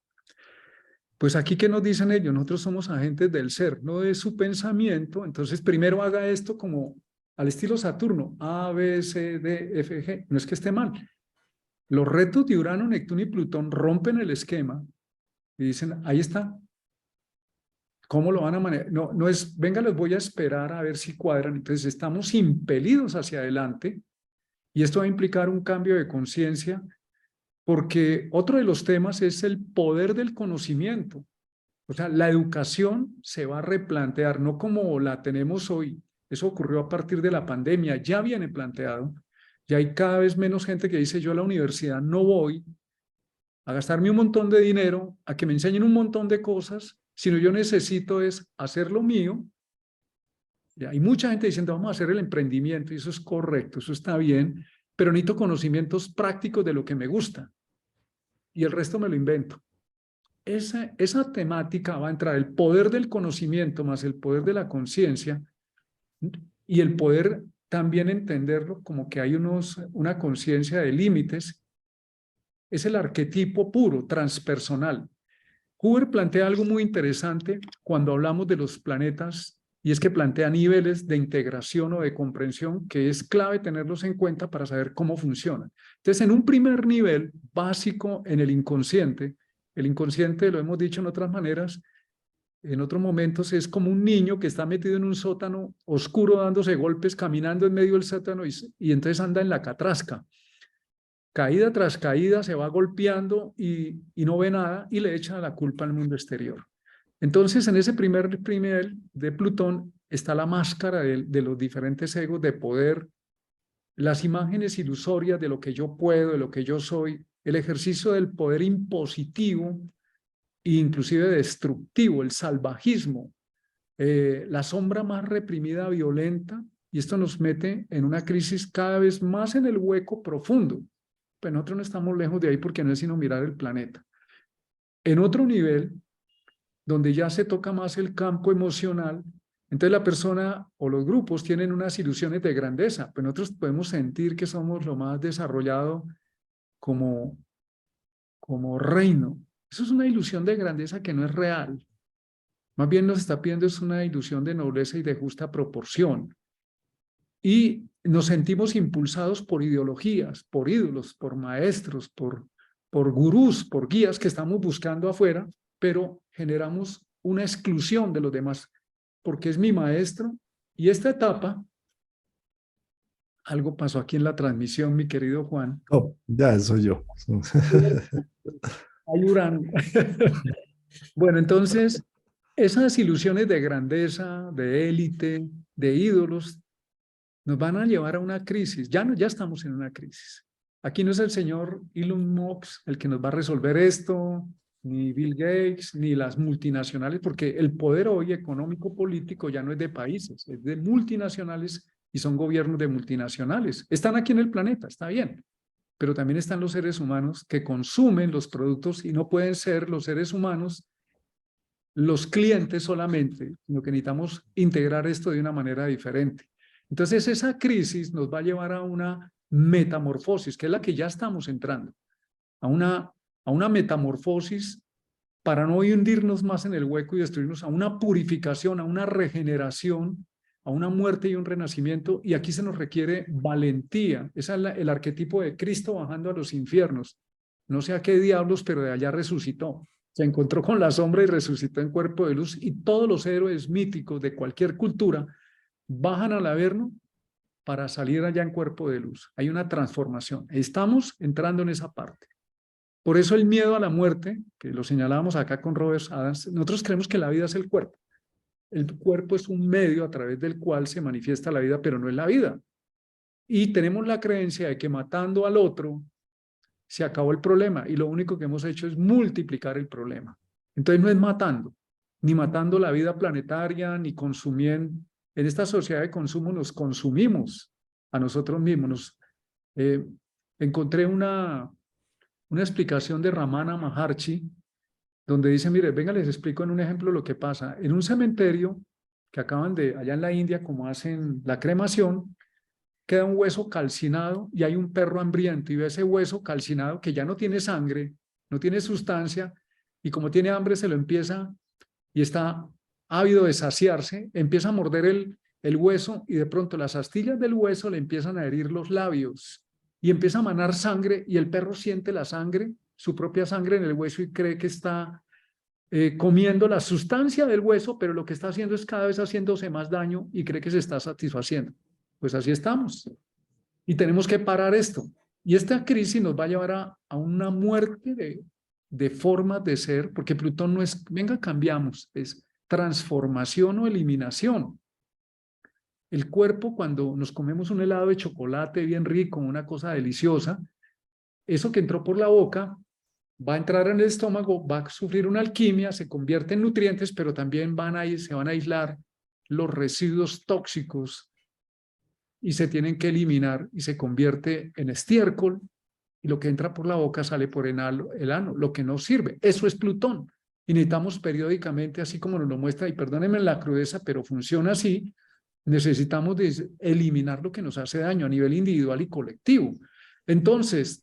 Pues aquí, ¿qué nos dicen ellos? Nosotros somos agentes del ser, no de su pensamiento. Entonces, primero haga esto como al estilo Saturno, A, B, C, D, F, G. No es que esté mal. Los retos de Urano, Neptuno y Plutón rompen el esquema y dicen, ahí está. ¿Cómo lo van a manejar? No, no es, venga, los voy a esperar a ver si cuadran. Entonces, estamos impelidos hacia adelante y esto va a implicar un cambio de conciencia porque otro de los temas es el poder del conocimiento. O sea, la educación se va a replantear, no como la tenemos hoy. Eso ocurrió a partir de la pandemia, ya viene planteado. Ya hay cada vez menos gente que dice, yo a la universidad no voy a gastarme un montón de dinero, a que me enseñen un montón de cosas, sino yo necesito es hacer lo mío. Ya hay mucha gente diciendo, vamos a hacer el emprendimiento, y eso es correcto, eso está bien, pero necesito conocimientos prácticos de lo que me gusta, y el resto me lo invento. Esa temática va a entrar, el poder del conocimiento más el poder de la conciencia y el poder también entenderlo como que hay una conciencia de límites, es el arquetipo puro, transpersonal. Huber plantea algo muy interesante cuando hablamos de los planetas y es que plantea niveles de integración o de comprensión que es clave tenerlos en cuenta para saber cómo funcionan. Entonces, en un primer nivel básico en el inconsciente, lo hemos dicho en otras maneras, en otros momentos es como un niño que está metido en un sótano oscuro dándose golpes, caminando en medio del sótano y entonces anda en la catrasca. Caída tras caída se va golpeando y no ve nada y le echa la culpa al mundo exterior. Entonces, en ese primer nivel de Plutón está la máscara de los diferentes egos de poder, las imágenes ilusorias de lo que yo puedo, de lo que yo soy, el ejercicio del poder impositivo e inclusive destructivo, el salvajismo, la sombra más reprimida, violenta, y esto nos mete en una crisis cada vez más en el hueco profundo. Pues nosotros no estamos lejos de ahí porque no es sino mirar el planeta. En otro nivel, donde ya se toca más el campo emocional, entonces la persona o los grupos tienen unas ilusiones de grandeza, pues nosotros podemos sentir que somos lo más desarrollado como, como reino. Eso es una ilusión de grandeza que no es real. Más bien nos está pidiendo es una ilusión de nobleza y de justa proporción. Y nos sentimos impulsados por ideologías, por ídolos, por maestros, por gurús, por guías que estamos buscando afuera, pero generamos una exclusión de los demás, porque es mi maestro. Y esta etapa, algo pasó aquí en la transmisión, mi querido Juan. Oh, ya soy yo. Hay Urano. Bueno, entonces, esas ilusiones de grandeza, de élite, de ídolos, nos van a llevar a una crisis. Ya, no, ya estamos en una crisis. Aquí no es el señor Elon Musk el que nos va a resolver esto, ni Bill Gates, ni las multinacionales, porque el poder hoy económico político ya no es de países, es de multinacionales y son gobiernos de multinacionales. Están aquí en el planeta, está bien, pero también están los seres humanos que consumen los productos y no pueden ser los seres humanos los clientes solamente, sino que necesitamos integrar esto de una manera diferente. Entonces, esa crisis nos va a llevar a una metamorfosis, que es la que ya estamos entrando, a una metamorfosis para no hundirnos más en el hueco y destruirnos, a una purificación, a una regeneración, a una muerte y un renacimiento. Y aquí se nos requiere valentía. Ese es el arquetipo de Cristo bajando a los infiernos. No sé a qué diablos, pero de allá resucitó. Se encontró con la sombra y resucitó en cuerpo de luz. Y todos los héroes míticos de cualquier cultura bajan al Averno para salir allá en cuerpo de luz. Hay una transformación. Estamos entrando en esa parte. Por eso el miedo a la muerte, que lo señalábamos acá con Robert Adams, nosotros creemos que la vida es el cuerpo. El cuerpo es un medio a través del cual se manifiesta la vida, pero no es la vida. Y tenemos la creencia de que matando al otro se acabó el problema y lo único que hemos hecho es multiplicar el problema. Entonces no es matando, ni matando la vida planetaria, ni consumiendo. En esta sociedad de consumo nos consumimos a nosotros mismos. Encontré una explicación de Ramana Maharshi, donde dice, mire, venga, les explico en un ejemplo lo que pasa. En un cementerio que acaban de, allá en la India, como hacen la cremación, queda un hueso calcinado y hay un perro hambriento y ve ese hueso calcinado que ya no tiene sangre, no tiene sustancia, y como tiene hambre se lo empieza y está ávido de saciarse, empieza a morder el hueso y de pronto las astillas del hueso le empiezan a herir los labios y empieza a manar sangre y el perro siente la sangre, su propia sangre en el hueso y cree que está comiendo la sustancia del hueso, pero lo que está haciendo es cada vez haciéndose más daño y cree que se está satisfaciendo. Pues así estamos. Y tenemos que parar esto. Y esta crisis nos va a llevar a una muerte de formas de ser, porque Plutón no es, venga, cambiamos, es transformación o eliminación. El cuerpo, cuando nos comemos un helado de chocolate bien rico, una cosa deliciosa, eso que entró por la boca va a entrar en el estómago, va a sufrir una alquimia, se convierte en nutrientes, pero también se van a aislar los residuos tóxicos y se tienen que eliminar y se convierte en estiércol y lo que entra por la boca sale por el ano, lo que no sirve. Eso es Plutón. Y necesitamos periódicamente, así como nos lo muestra, y perdónenme la crudeza, pero funciona así, necesitamos eliminar lo que nos hace daño a nivel individual y colectivo. Entonces,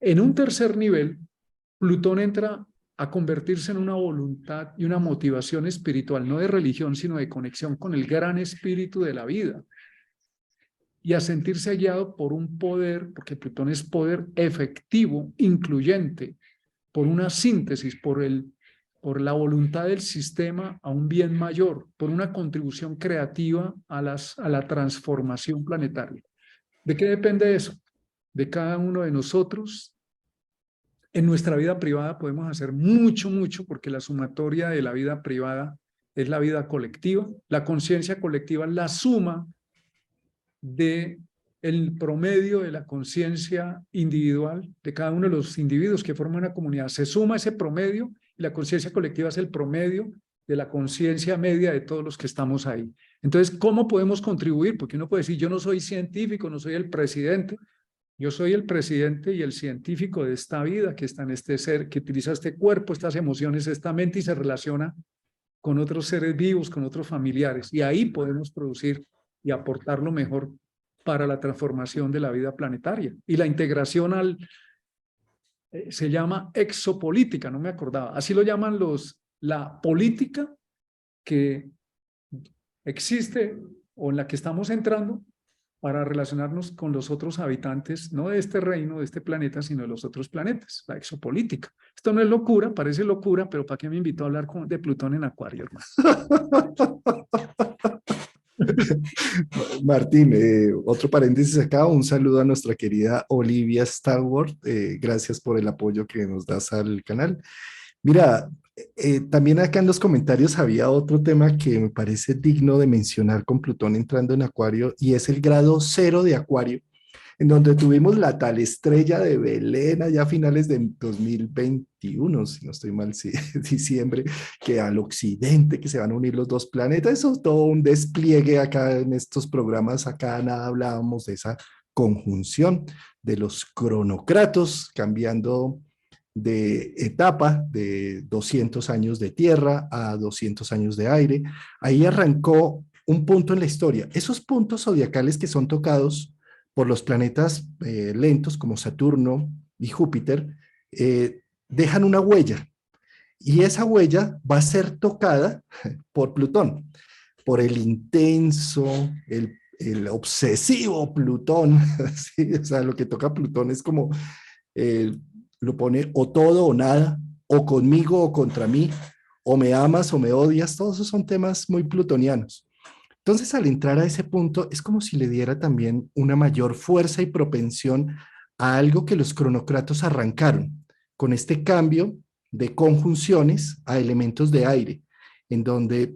en un tercer nivel, Plutón entra a convertirse en una voluntad y una motivación espiritual, no de religión, sino de conexión con el gran espíritu de la vida y a sentirse guiado por un poder, porque Plutón es poder efectivo, incluyente, por una síntesis, por la voluntad del sistema a un bien mayor, por una contribución creativa a la transformación planetaria. ¿De qué depende eso? De cada uno de nosotros En nuestra vida privada podemos hacer mucho, mucho, porque la sumatoria de la vida privada es la vida colectiva. La conciencia colectiva es la suma de el promedio de la conciencia individual de cada uno de los individuos que forman una comunidad. Se suma ese promedio y la conciencia colectiva es el promedio de la conciencia media de todos los que estamos ahí. Entonces, ¿cómo podemos contribuir? Porque uno puede decir, yo no soy científico, no soy el presidente, yo soy el presidente y el científico de esta vida que está en este ser, que utiliza este cuerpo, estas emociones, esta mente y se relaciona con otros seres vivos, con otros familiares. Y ahí podemos producir y aportar lo mejor para la transformación de la vida planetaria. Y la integración se llama exopolítica, no me acordaba. Así lo llaman la política que existe o en la que estamos entrando para relacionarnos con los otros habitantes, no de este reino, de este planeta, sino de los otros planetas, la exopolítica. Esto no es locura, parece locura, pero ¿para qué me invitó a hablar de Plutón en Acuario, hermano? Martín, otro paréntesis acá, un saludo a nuestra querida Olivia Starward, gracias por el apoyo que nos das al canal. Mira, también acá en los comentarios había otro tema que me parece digno de mencionar con Plutón entrando en Acuario y es el grado 0 de Acuario, en donde tuvimos la tal estrella de Belén allá a finales de 2021, si no estoy mal, sí, diciembre, que al occidente, que se van a unir los dos planetas. Eso es todo un despliegue acá en estos programas, acá nada hablábamos de esa conjunción de los cronocratos cambiando de etapa de 200 años de tierra a 200 años de aire. Ahí arrancó un punto en la historia. Esos puntos zodiacales que son tocados por los planetas lentos como Saturno y Júpiter, dejan una huella. Y esa huella va a ser tocada por Plutón, por el intenso, el obsesivo Plutón. ¿Sí? O sea, lo que toca Plutón es como, lo pone o todo o nada, o conmigo o contra mí, o me amas o me odias. Todos esos son temas muy plutonianos. Entonces, al entrar a ese punto, es como si le diera también una mayor fuerza y propensión a algo que los cronocratos arrancaron, con este cambio de conjunciones a elementos de aire, en donde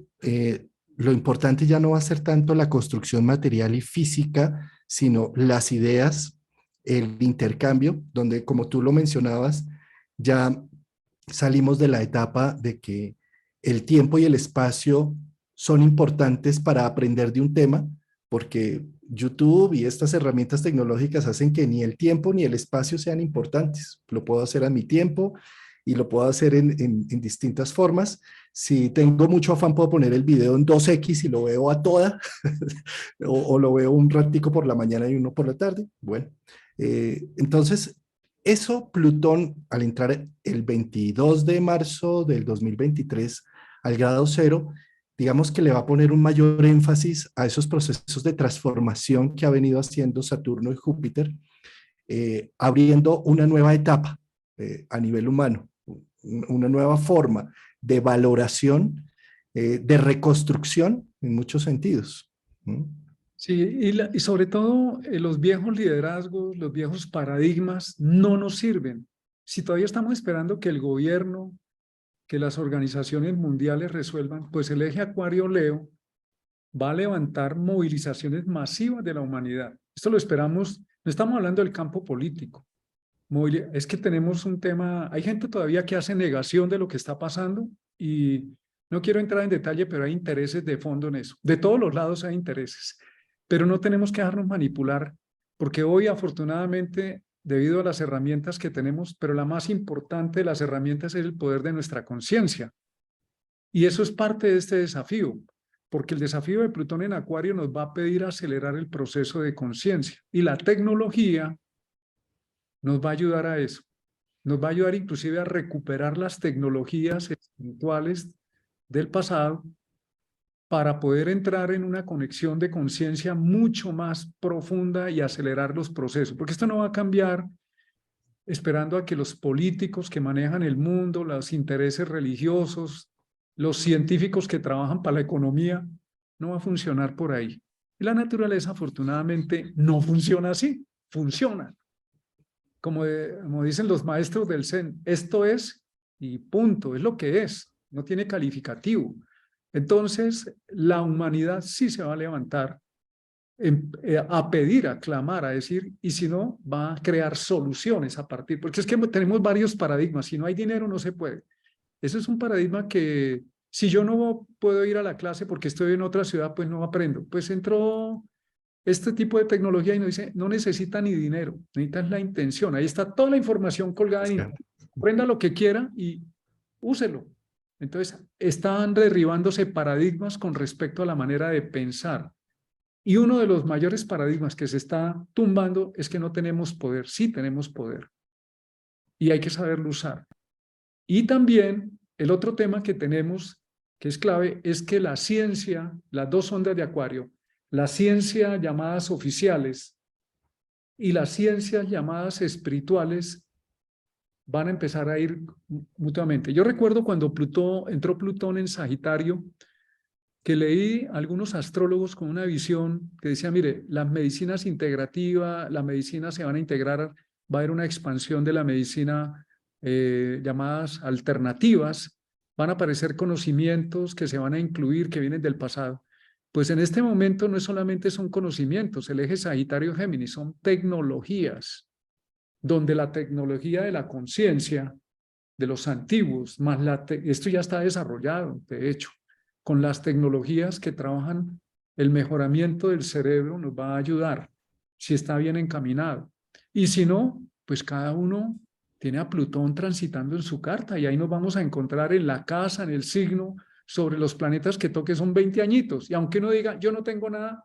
lo importante ya no va a ser tanto la construcción material y física, sino las ideas, el intercambio, donde, como tú lo mencionabas, ya salimos de la etapa de que el tiempo y el espacio son importantes para aprender de un tema, porque YouTube y estas herramientas tecnológicas hacen que ni el tiempo ni el espacio sean importantes. Lo puedo hacer a mi tiempo y lo puedo hacer en distintas formas. Si tengo mucho afán, puedo poner el video en 2X y lo veo a toda, o lo veo un ratico por la mañana y uno por la tarde. Bueno, entonces, eso Plutón, al entrar el 22 de marzo del 2023 al grado 0, digamos que le va a poner un mayor énfasis a esos procesos de transformación que ha venido haciendo Saturno y Júpiter, abriendo una nueva etapa a nivel humano, una nueva forma de valoración, de reconstrucción en muchos sentidos. ¿Mm? Sí, y sobre todo los viejos liderazgos, los viejos paradigmas no nos sirven. Si todavía estamos esperando que el gobierno, que las organizaciones mundiales resuelvan, pues el eje Acuario-Leo va a levantar movilizaciones masivas de la humanidad. Esto lo esperamos, no estamos hablando del campo político. Es que tenemos un tema, hay gente todavía que hace negación de lo que está pasando y no quiero entrar en detalle, pero hay intereses de fondo en eso. De todos los lados hay intereses, pero no tenemos que dejarnos manipular, porque hoy afortunadamente, debido a las herramientas que tenemos, pero la más importante de las herramientas es el poder de nuestra conciencia. Y eso es parte de este desafío, porque el desafío de Plutón en Acuario nos va a pedir acelerar el proceso de conciencia y la tecnología nos va a ayudar a eso. Nos va a ayudar inclusive a recuperar las tecnologías espirituales del pasado para poder entrar en una conexión de conciencia mucho más profunda y acelerar los procesos. Porque esto no va a cambiar esperando a que los políticos que manejan el mundo, los intereses religiosos, los científicos que trabajan para la economía, no va a funcionar por ahí. Y la naturaleza, afortunadamente, no funciona así, funciona. como dicen los maestros del Zen, esto es y punto, es lo que es, no tiene calificativo. Entonces, la humanidad sí se va a levantar a pedir, a clamar, a decir, y si no, va a crear soluciones a partir, porque es que tenemos varios paradigmas, si no hay dinero no se puede. Ese es un paradigma que si yo no puedo ir a la clase porque estoy en otra ciudad, pues no aprendo. Pues entró este tipo de tecnología y nos dice, no necesita ni dinero, necesita la intención. Ahí está toda la información colgada en internet. Aprenda lo que quiera y úselo. Entonces, están derribándose paradigmas con respecto a la manera de pensar. Y uno de los mayores paradigmas que se está tumbando es que no tenemos poder. Sí tenemos poder y hay que saberlo usar. Y también el otro tema que tenemos, que es clave, es que la ciencia, las dos ondas de Acuario, la ciencia llamadas oficiales y las ciencias llamadas espirituales van a empezar a ir mutuamente. Yo recuerdo cuando entró Plutón en Sagitario, que leí a algunos astrólogos con una visión que decía, mire, las medicinas integrativas, la medicina se van a integrar, va a haber una expansión de la medicina llamadas alternativas, van a aparecer conocimientos que se van a incluir, que vienen del pasado. Pues en este momento no solamente son conocimientos, el eje Sagitario-Géminis son tecnologías, donde la tecnología de la conciencia de los antiguos, más esto ya está desarrollado, de hecho, con las tecnologías que trabajan el mejoramiento del cerebro nos va a ayudar si está bien encaminado. Y si no, pues cada uno tiene a Plutón transitando en su carta y ahí nos vamos a encontrar en la casa, en el signo, sobre los planetas que toque son 20 añitos. Y aunque uno diga, yo no tengo nada,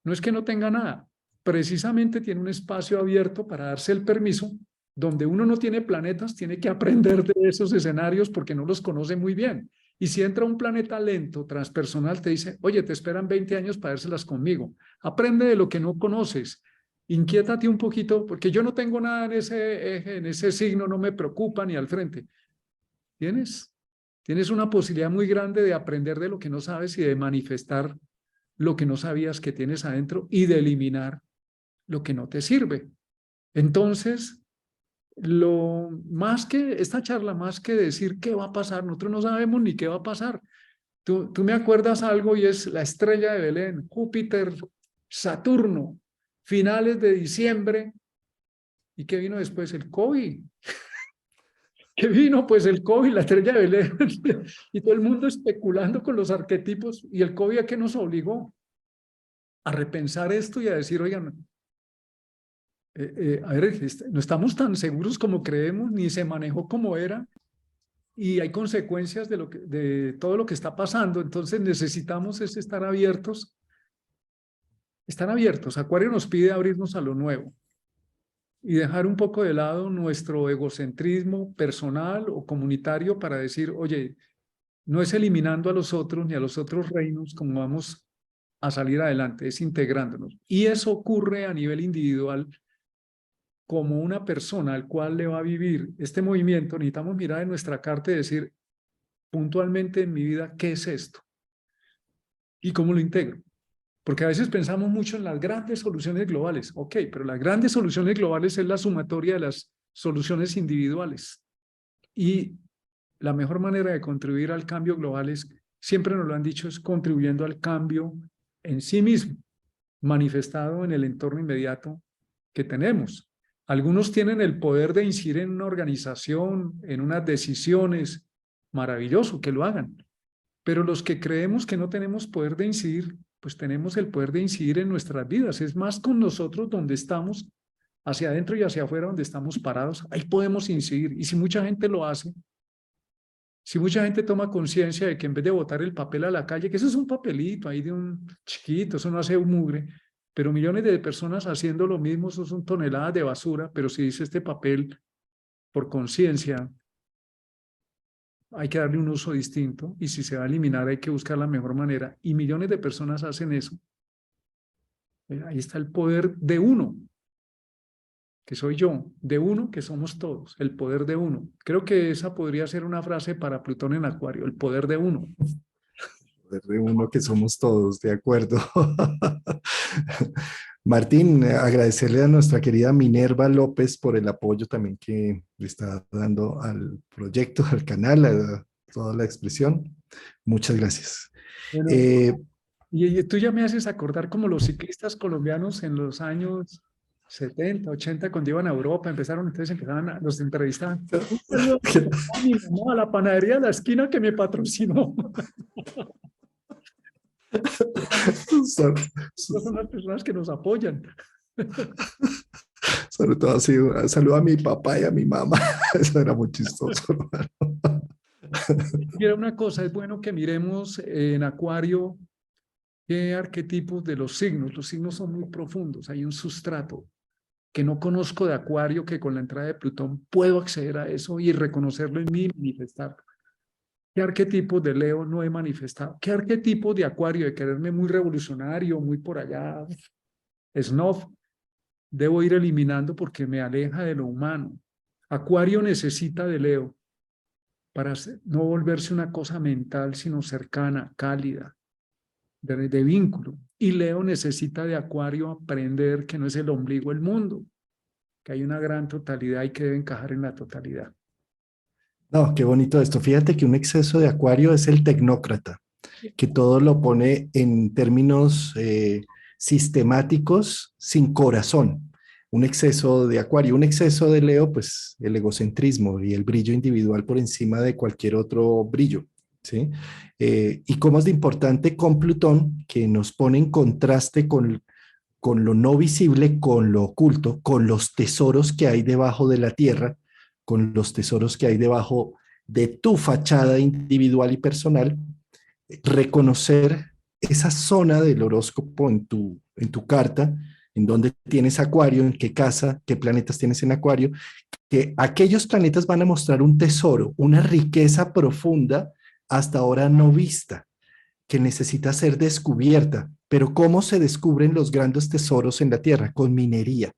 no es que no tenga nada, precisamente tiene un espacio abierto para darse el permiso. Donde uno no tiene planetas, tiene que aprender de esos escenarios porque no los conoce muy bien. Y si entra un planeta lento, transpersonal, te dice, oye, te esperan 20 años para dárselas conmigo. Aprende de lo que no conoces. Inquiétate un poquito, porque yo no tengo nada en ese eje, en ese signo, no me preocupa ni al frente. Tienes una posibilidad muy grande de aprender de lo que no sabes y de manifestar lo que no sabías que tienes adentro y de eliminar lo que no te sirve. Entonces, lo más que esta charla, más que decir qué va a pasar, nosotros no sabemos ni qué va a pasar. Tú me acuerdas algo y es la estrella de Belén, Júpiter, Saturno, finales de diciembre. ¿Y qué vino después? El COVID. ¿Qué vino? Pues el COVID, la estrella de Belén. Y todo el mundo especulando con los arquetipos. ¿Y el COVID a qué nos obligó? A repensar esto y a decir, oigan, a ver, no estamos tan seguros como creemos, ni se manejó como era, y hay consecuencias de todo lo que está pasando, entonces necesitamos estar abiertos. Están abiertos. Acuario nos pide abrirnos a lo nuevo y dejar un poco de lado nuestro egocentrismo personal o comunitario para decir, oye, no es eliminando a los otros ni a los otros reinos como vamos a salir adelante, es integrándonos. Y eso ocurre a nivel individual como una persona al cual le va a vivir este movimiento. Necesitamos mirar en nuestra carta y decir puntualmente en mi vida, ¿qué es esto? ¿Y cómo lo integro? Porque a veces pensamos mucho en las grandes soluciones globales. Ok, pero las grandes soluciones globales es la sumatoria de las soluciones individuales. Y la mejor manera de contribuir al cambio global es, siempre nos lo han dicho, es contribuyendo al cambio en sí mismo, manifestado en el entorno inmediato que tenemos. Algunos tienen el poder de incidir en una organización, en unas decisiones, maravilloso que lo hagan. Pero los que creemos que no tenemos poder de incidir, pues tenemos el poder de incidir en nuestras vidas. Es más con nosotros donde estamos, hacia adentro y hacia afuera donde estamos parados. Ahí podemos incidir. Y si mucha gente lo hace, si mucha gente toma conciencia de que en vez de botar el papel a la calle, que eso es un papelito ahí de un chiquito, eso no hace un mugre, pero millones de personas haciendo lo mismo, eso son toneladas de basura, pero si dice este papel por conciencia, hay que darle un uso distinto y si se va a eliminar hay que buscar la mejor manera y millones de personas hacen eso. Ahí está el poder de uno, que soy yo, de uno, que somos todos, el poder de uno. Creo que esa podría ser una frase para Plutón en Acuario, el poder de uno. de uno que somos todos, de acuerdo. Martín, agradecerle a nuestra querida Minerva López por el apoyo también que le está dando al proyecto, al canal, a toda la expresión. Muchas gracias. Bueno, Eh, y tú ya me haces acordar como los ciclistas colombianos en los años 70, 80, cuando iban a Europa, los entrevistaban. Un saludo a mi mamá, a la panadería de la esquina que me patrocinó. so- Estas son las personas que nos apoyan. sobre todo así, saludo a mi papá y a mi mamá. Eso era muy chistoso, hermano. Mira, una cosa, es bueno que miremos en Acuario qué arquetipos de los signos. Los signos son muy profundos, hay un sustrato que no conozco de Acuario, que con la entrada de Plutón puedo acceder a eso y reconocerlo en mí y manifestarlo. ¿Qué arquetipos de Leo no he manifestado? ¿Qué arquetipos de Acuario, de quererme muy revolucionario, muy por allá, snob, debo ir eliminando porque me aleja de lo humano? Acuario necesita de Leo para no volverse una cosa mental, sino cercana, cálida, de vínculo. Y Leo necesita de Acuario aprender que no es el ombligo el mundo, que hay una gran totalidad y que debe encajar en la totalidad. No, qué bonito esto. Fíjate que un exceso de acuario es el tecnócrata, que todo lo pone en términos sistemáticos sin corazón. Un exceso de acuario, un exceso de Leo, pues el egocentrismo y el brillo individual por encima de cualquier otro brillo. ¿Sí? Y cómo es de importante con Plutón, que nos pone en contraste con lo no visible, con lo oculto, con los tesoros que hay debajo de la tierra, con los tesoros que hay debajo de tu fachada individual y personal, reconocer esa zona del horóscopo en tu carta, en donde tienes acuario, en qué casa, qué planetas tienes en acuario, que aquellos planetas van a mostrar un tesoro, una riqueza profunda hasta ahora no vista, que necesita ser descubierta. Pero ¿cómo se descubren los grandes tesoros en la Tierra? Con minería,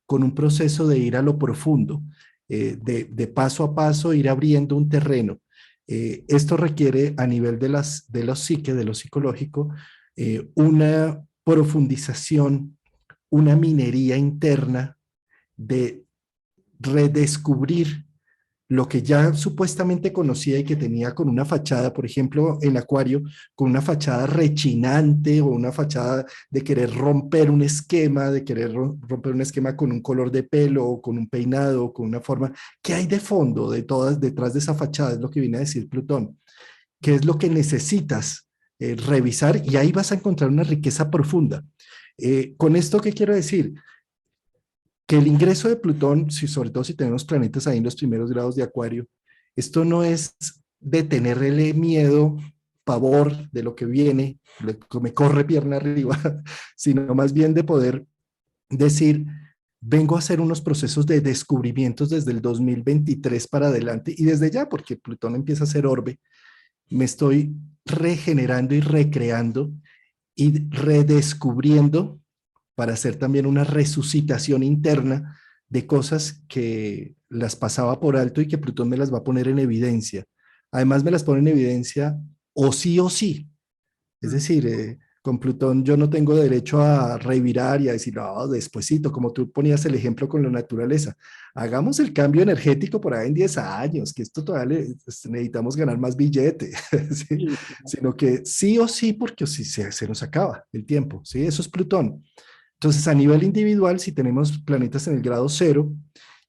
con un proceso de ir a lo profundo, de paso a paso ir abriendo un terreno. Esto requiere a nivel de los psique, de lo psicológico, una profundización, una minería interna de redescubrir lo que ya supuestamente conocía y que tenía con una fachada, por ejemplo, en Acuario, con una fachada rechinante o una fachada de querer romper un esquema, de querer romper un esquema con un color de pelo o con un peinado o con una forma. ¿Qué hay de fondo de todas, detrás de esa fachada? Es lo que viene a decir Plutón. ¿Qué es lo que necesitas revisar? Y ahí vas a encontrar una riqueza profunda. Con esto, ¿qué quiero decir? Que el ingreso de Plutón, si, sobre todo si tenemos planetas ahí en los primeros grados de Acuario, esto no es de tenerle miedo, pavor de lo que viene, me corre pierna arriba, sino más bien de poder decir, vengo a hacer unos procesos de descubrimientos desde el 2023 para adelante y desde ya, porque Plutón empieza a ser orbe, me estoy regenerando y recreando y redescubriendo para hacer también una resucitación interna de cosas que las pasaba por alto y que Plutón me las va a poner en evidencia. Además me las pone en evidencia o sí. Es Mm. decir, con Plutón yo no tengo derecho a revirar y a decir, no, despuesito, como tú ponías el ejemplo con la naturaleza. Hagamos el cambio energético por ahí en 10 años, que esto todavía necesitamos ganar más billete, ¿sí? Sí, Sino que sí o sí, porque si se nos acaba el tiempo, ¿sí? Eso es Plutón. Entonces, a nivel individual, si tenemos planetas en el grado cero,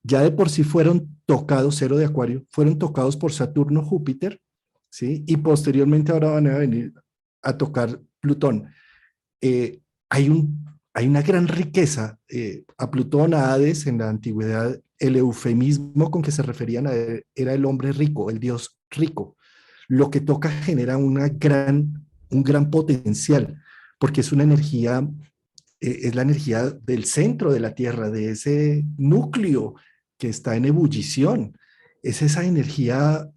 ya de por sí fueron tocados, cero de Acuario, fueron tocados por Saturno, Júpiter, ¿sí? Y posteriormente ahora van a venir a tocar Plutón. Eh, hay, hay una gran riqueza a Plutón, a Hades, en la antigüedad, el eufemismo con que se referían a él era el hombre rico, el dios rico. Lo que toca genera un gran potencial, porque es una energía es la energía del centro de la Tierra, de ese núcleo que está en ebullición. Es esa energía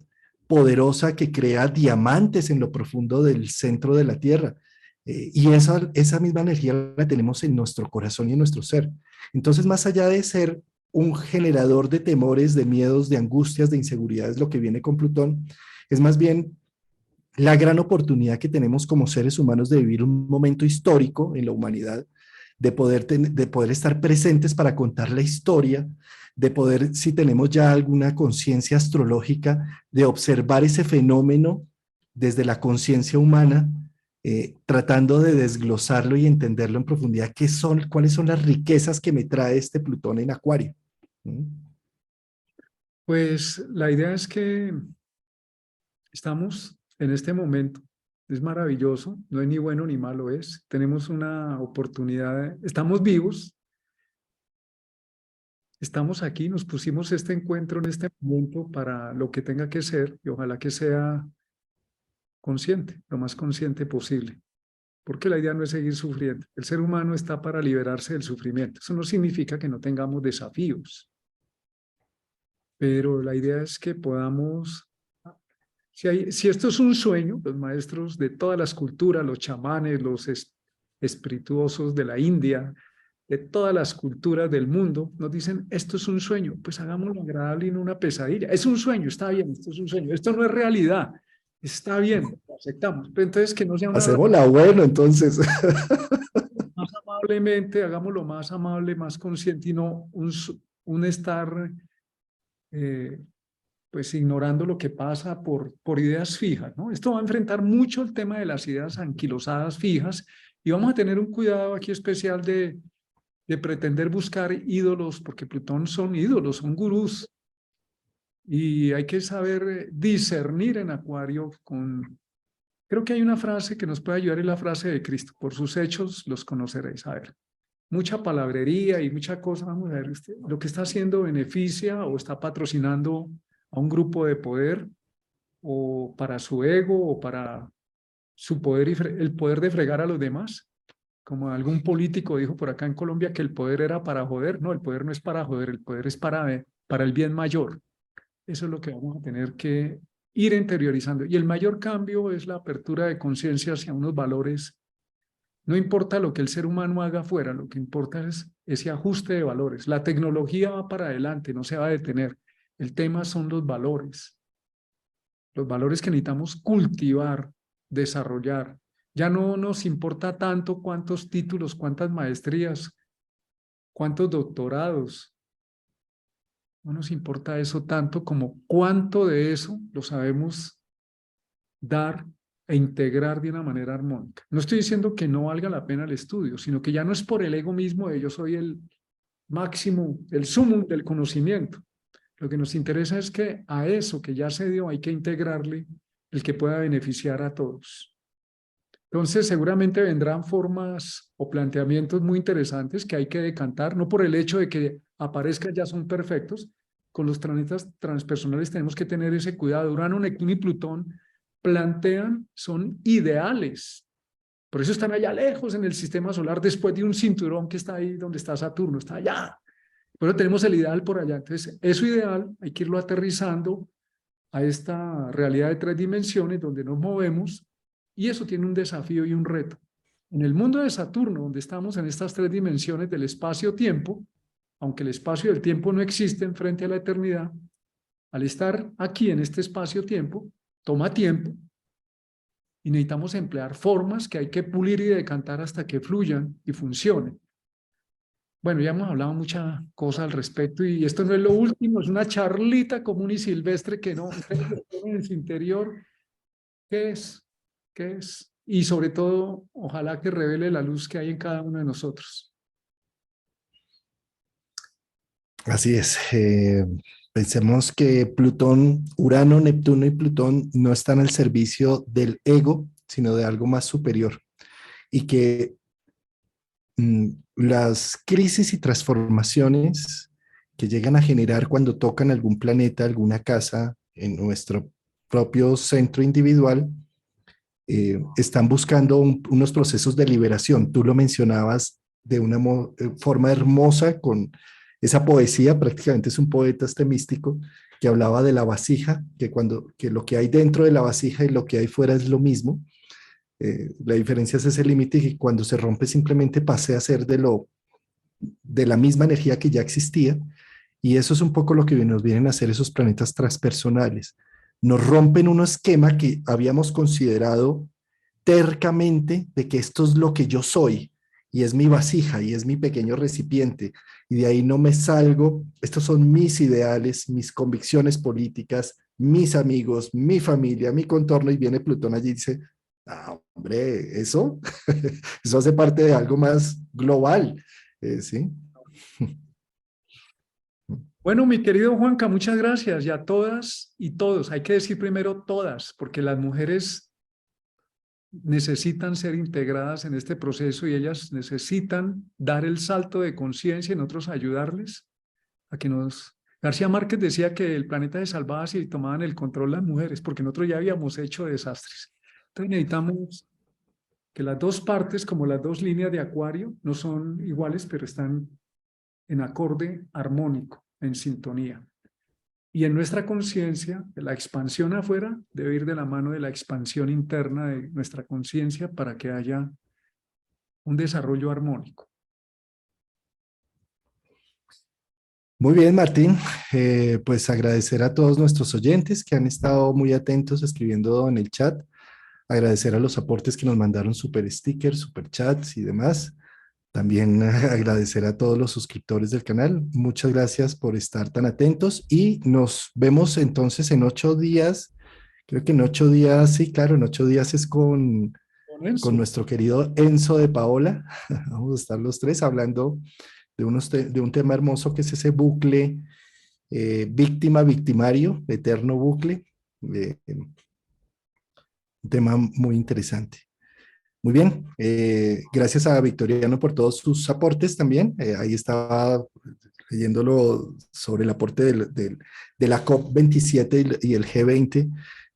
poderosa que crea diamantes en lo profundo del centro de la Tierra. Y esa misma energía la tenemos en nuestro corazón y en nuestro ser. Entonces, más allá de ser un generador de temores, de miedos, de angustias, de inseguridades, lo que viene con Plutón, es más bien la gran oportunidad que tenemos como seres humanos de vivir un momento histórico en la humanidad, de poder estar presentes para contar la historia, de poder, si tenemos ya alguna conciencia astrológica, de observar ese fenómeno desde la conciencia humana, tratando de desglosarlo y entenderlo en profundidad, cuáles son las riquezas que me trae este Plutón en Acuario. ¿Mm? Pues la idea es que estamos en este momento. Es maravilloso, no es ni bueno ni malo es. Tenemos una oportunidad, estamos vivos, estamos aquí, nos pusimos este encuentro en este momento para lo que tenga que ser y ojalá que sea consciente, lo más consciente posible. Porque la idea no es seguir sufriendo. El ser humano está para liberarse del sufrimiento. Eso no significa que no tengamos desafíos, pero la idea es que podamos. Si esto es un sueño, los maestros de todas las culturas, los chamanes, los espirituosos de la India, de todas las culturas del mundo, nos dicen, esto es un sueño, pues hagámoslo agradable y no una pesadilla. Es un sueño, está bien, esto es un sueño, esto no es realidad, está bien, lo aceptamos. Pero entonces que no sea una Hacemos la bueno, entonces. más amablemente, hagámoslo más amable, más consciente y no un estar pues ignorando lo que pasa por ideas fijas, ¿no? Esto va a enfrentar mucho el tema de las ideas anquilosadas fijas y vamos a tener un cuidado aquí especial de pretender buscar ídolos, porque Plutón son ídolos, son gurús, y hay que saber discernir en Acuario con... Creo que hay una frase que nos puede ayudar, es la frase de Cristo, por sus hechos los conoceréis. A ver, mucha palabrería y mucha cosa, vamos a ver, lo que está haciendo beneficia o está patrocinando a un grupo de poder o para su ego o para su poder y el poder de fregar a los demás. Como algún político dijo por acá en Colombia que el poder era para joder. No, el poder no es para joder, el poder es para el bien mayor. Eso es lo que vamos a tener que ir interiorizando. Y el mayor cambio es la apertura de conciencia hacia unos valores. No importa lo que el ser humano haga afuera, lo que importa es ese ajuste de valores. La tecnología va para adelante, no se va a detener. El tema son los valores que necesitamos cultivar, desarrollar. Ya no nos importa tanto cuántos títulos, cuántas maestrías, cuántos doctorados. No nos importa eso tanto como cuánto de eso lo sabemos dar e integrar de una manera armónica. No estoy diciendo que no valga la pena el estudio, sino que ya no es por el ego mismo de yo soy el máximo, el sumum del conocimiento. Lo que nos interesa es que a eso que ya se dio hay que integrarle el que pueda beneficiar a todos. Entonces, seguramente vendrán formas o planteamientos muy interesantes que hay que decantar, no por el hecho de que aparezcan ya son perfectos. Con los planetas transpersonales tenemos que tener ese cuidado. Urano, Neptuno y Plutón plantean, son ideales. Por eso están allá lejos en el sistema solar, después de un cinturón que está ahí donde está Saturno, está allá. Pero tenemos el ideal por allá. Entonces, eso ideal hay que irlo aterrizando a esta realidad de 3 dimensiones donde nos movemos y eso tiene un desafío y un reto. En el mundo de Saturno, donde estamos en estas 3 dimensiones del espacio-tiempo, aunque el espacio y el tiempo no existen frente a la eternidad, al estar aquí en este espacio-tiempo, toma tiempo y necesitamos emplear formas que hay que pulir y decantar hasta que fluyan y funcionen. Bueno, ya hemos hablado mucha cosa al respecto y esto no es lo último, es una charlita común y silvestre que no en su interior. ¿Qué es? ¿Qué es? Y sobre todo, ojalá que revele la luz que hay en cada uno de nosotros. Así es. Pensemos que Plutón, Urano, Neptuno y Plutón no están al servicio del ego, sino de algo más superior. Y que las crisis y transformaciones que llegan a generar cuando tocan algún planeta, alguna casa en nuestro propio centro individual, están buscando unos procesos de liberación. Tú lo mencionabas de una forma hermosa con esa poesía, prácticamente es un poeta este místico que hablaba de la vasija, que lo que hay dentro de la vasija y lo que hay fuera es lo mismo. La diferencia es ese límite y cuando se rompe simplemente pase a ser de la misma energía que ya existía y eso es un poco lo que nos vienen a hacer esos planetas transpersonales. nos rompen un esquema que habíamos considerado tercamente de que esto es lo que yo soy y es mi vasija y es mi pequeño recipiente y de ahí no me salgo. Estos son mis ideales, mis convicciones políticas, mis amigos, mi familia, mi contorno y viene Plutón allí y dice, ah, hombre, eso, eso hace parte de algo más global, ¿sí? Bueno, mi querido Juanca, muchas gracias. Y a todas y todos, hay que decir primero todas, porque las mujeres necesitan ser integradas en este proceso y ellas necesitan dar el salto de conciencia y nosotros ayudarles a que nos... García Márquez decía que el planeta se salvaba si tomaban el control las mujeres, porque nosotros ya habíamos hecho desastres. Entonces necesitamos que las dos partes, como las dos líneas de Acuario, no son iguales, pero están en acorde armónico, en sintonía. Y en nuestra conciencia, la expansión afuera debe ir de la mano de la expansión interna de nuestra conciencia para que haya un desarrollo armónico. Muy bien, Martín. Pues agradecer a todos nuestros oyentes que han estado muy atentos escribiendo en el chat. Agradecer a los aportes que nos mandaron super stickers, super chats y demás. También agradecer a todos los suscriptores del canal. Muchas gracias por estar tan atentos y nos vemos entonces en 8 días. Creo que en 8 días, sí, claro, en 8 días es con Enzo, nuestro querido Enzo de Paola. Vamos a estar los tres hablando de un tema hermoso que es ese bucle víctima-victimario, eterno bucle. Un tema muy interesante. Muy bien, gracias a Victoriano por todos sus aportes también. Ahí estaba leyéndolo sobre el aporte de la COP27 y el G20,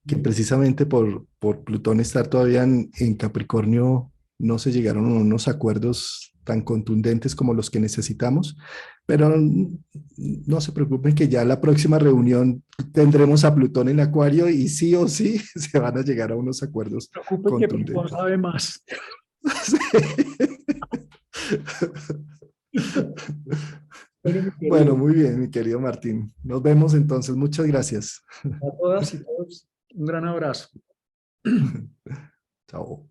que precisamente por Plutón estar todavía en Capricornio no se llegaron a unos acuerdos tan contundentes como los que necesitamos, pero no se preocupen que ya la próxima reunión tendremos a Plutón en Acuario y sí o sí se van a llegar a unos acuerdos no se preocupe que Plutón contundentes. sabe más. Bueno, mi Bueno, querido, muy bien, mi querido Martín. Nos vemos entonces. Muchas gracias. a todas y todos, un gran abrazo. Chao.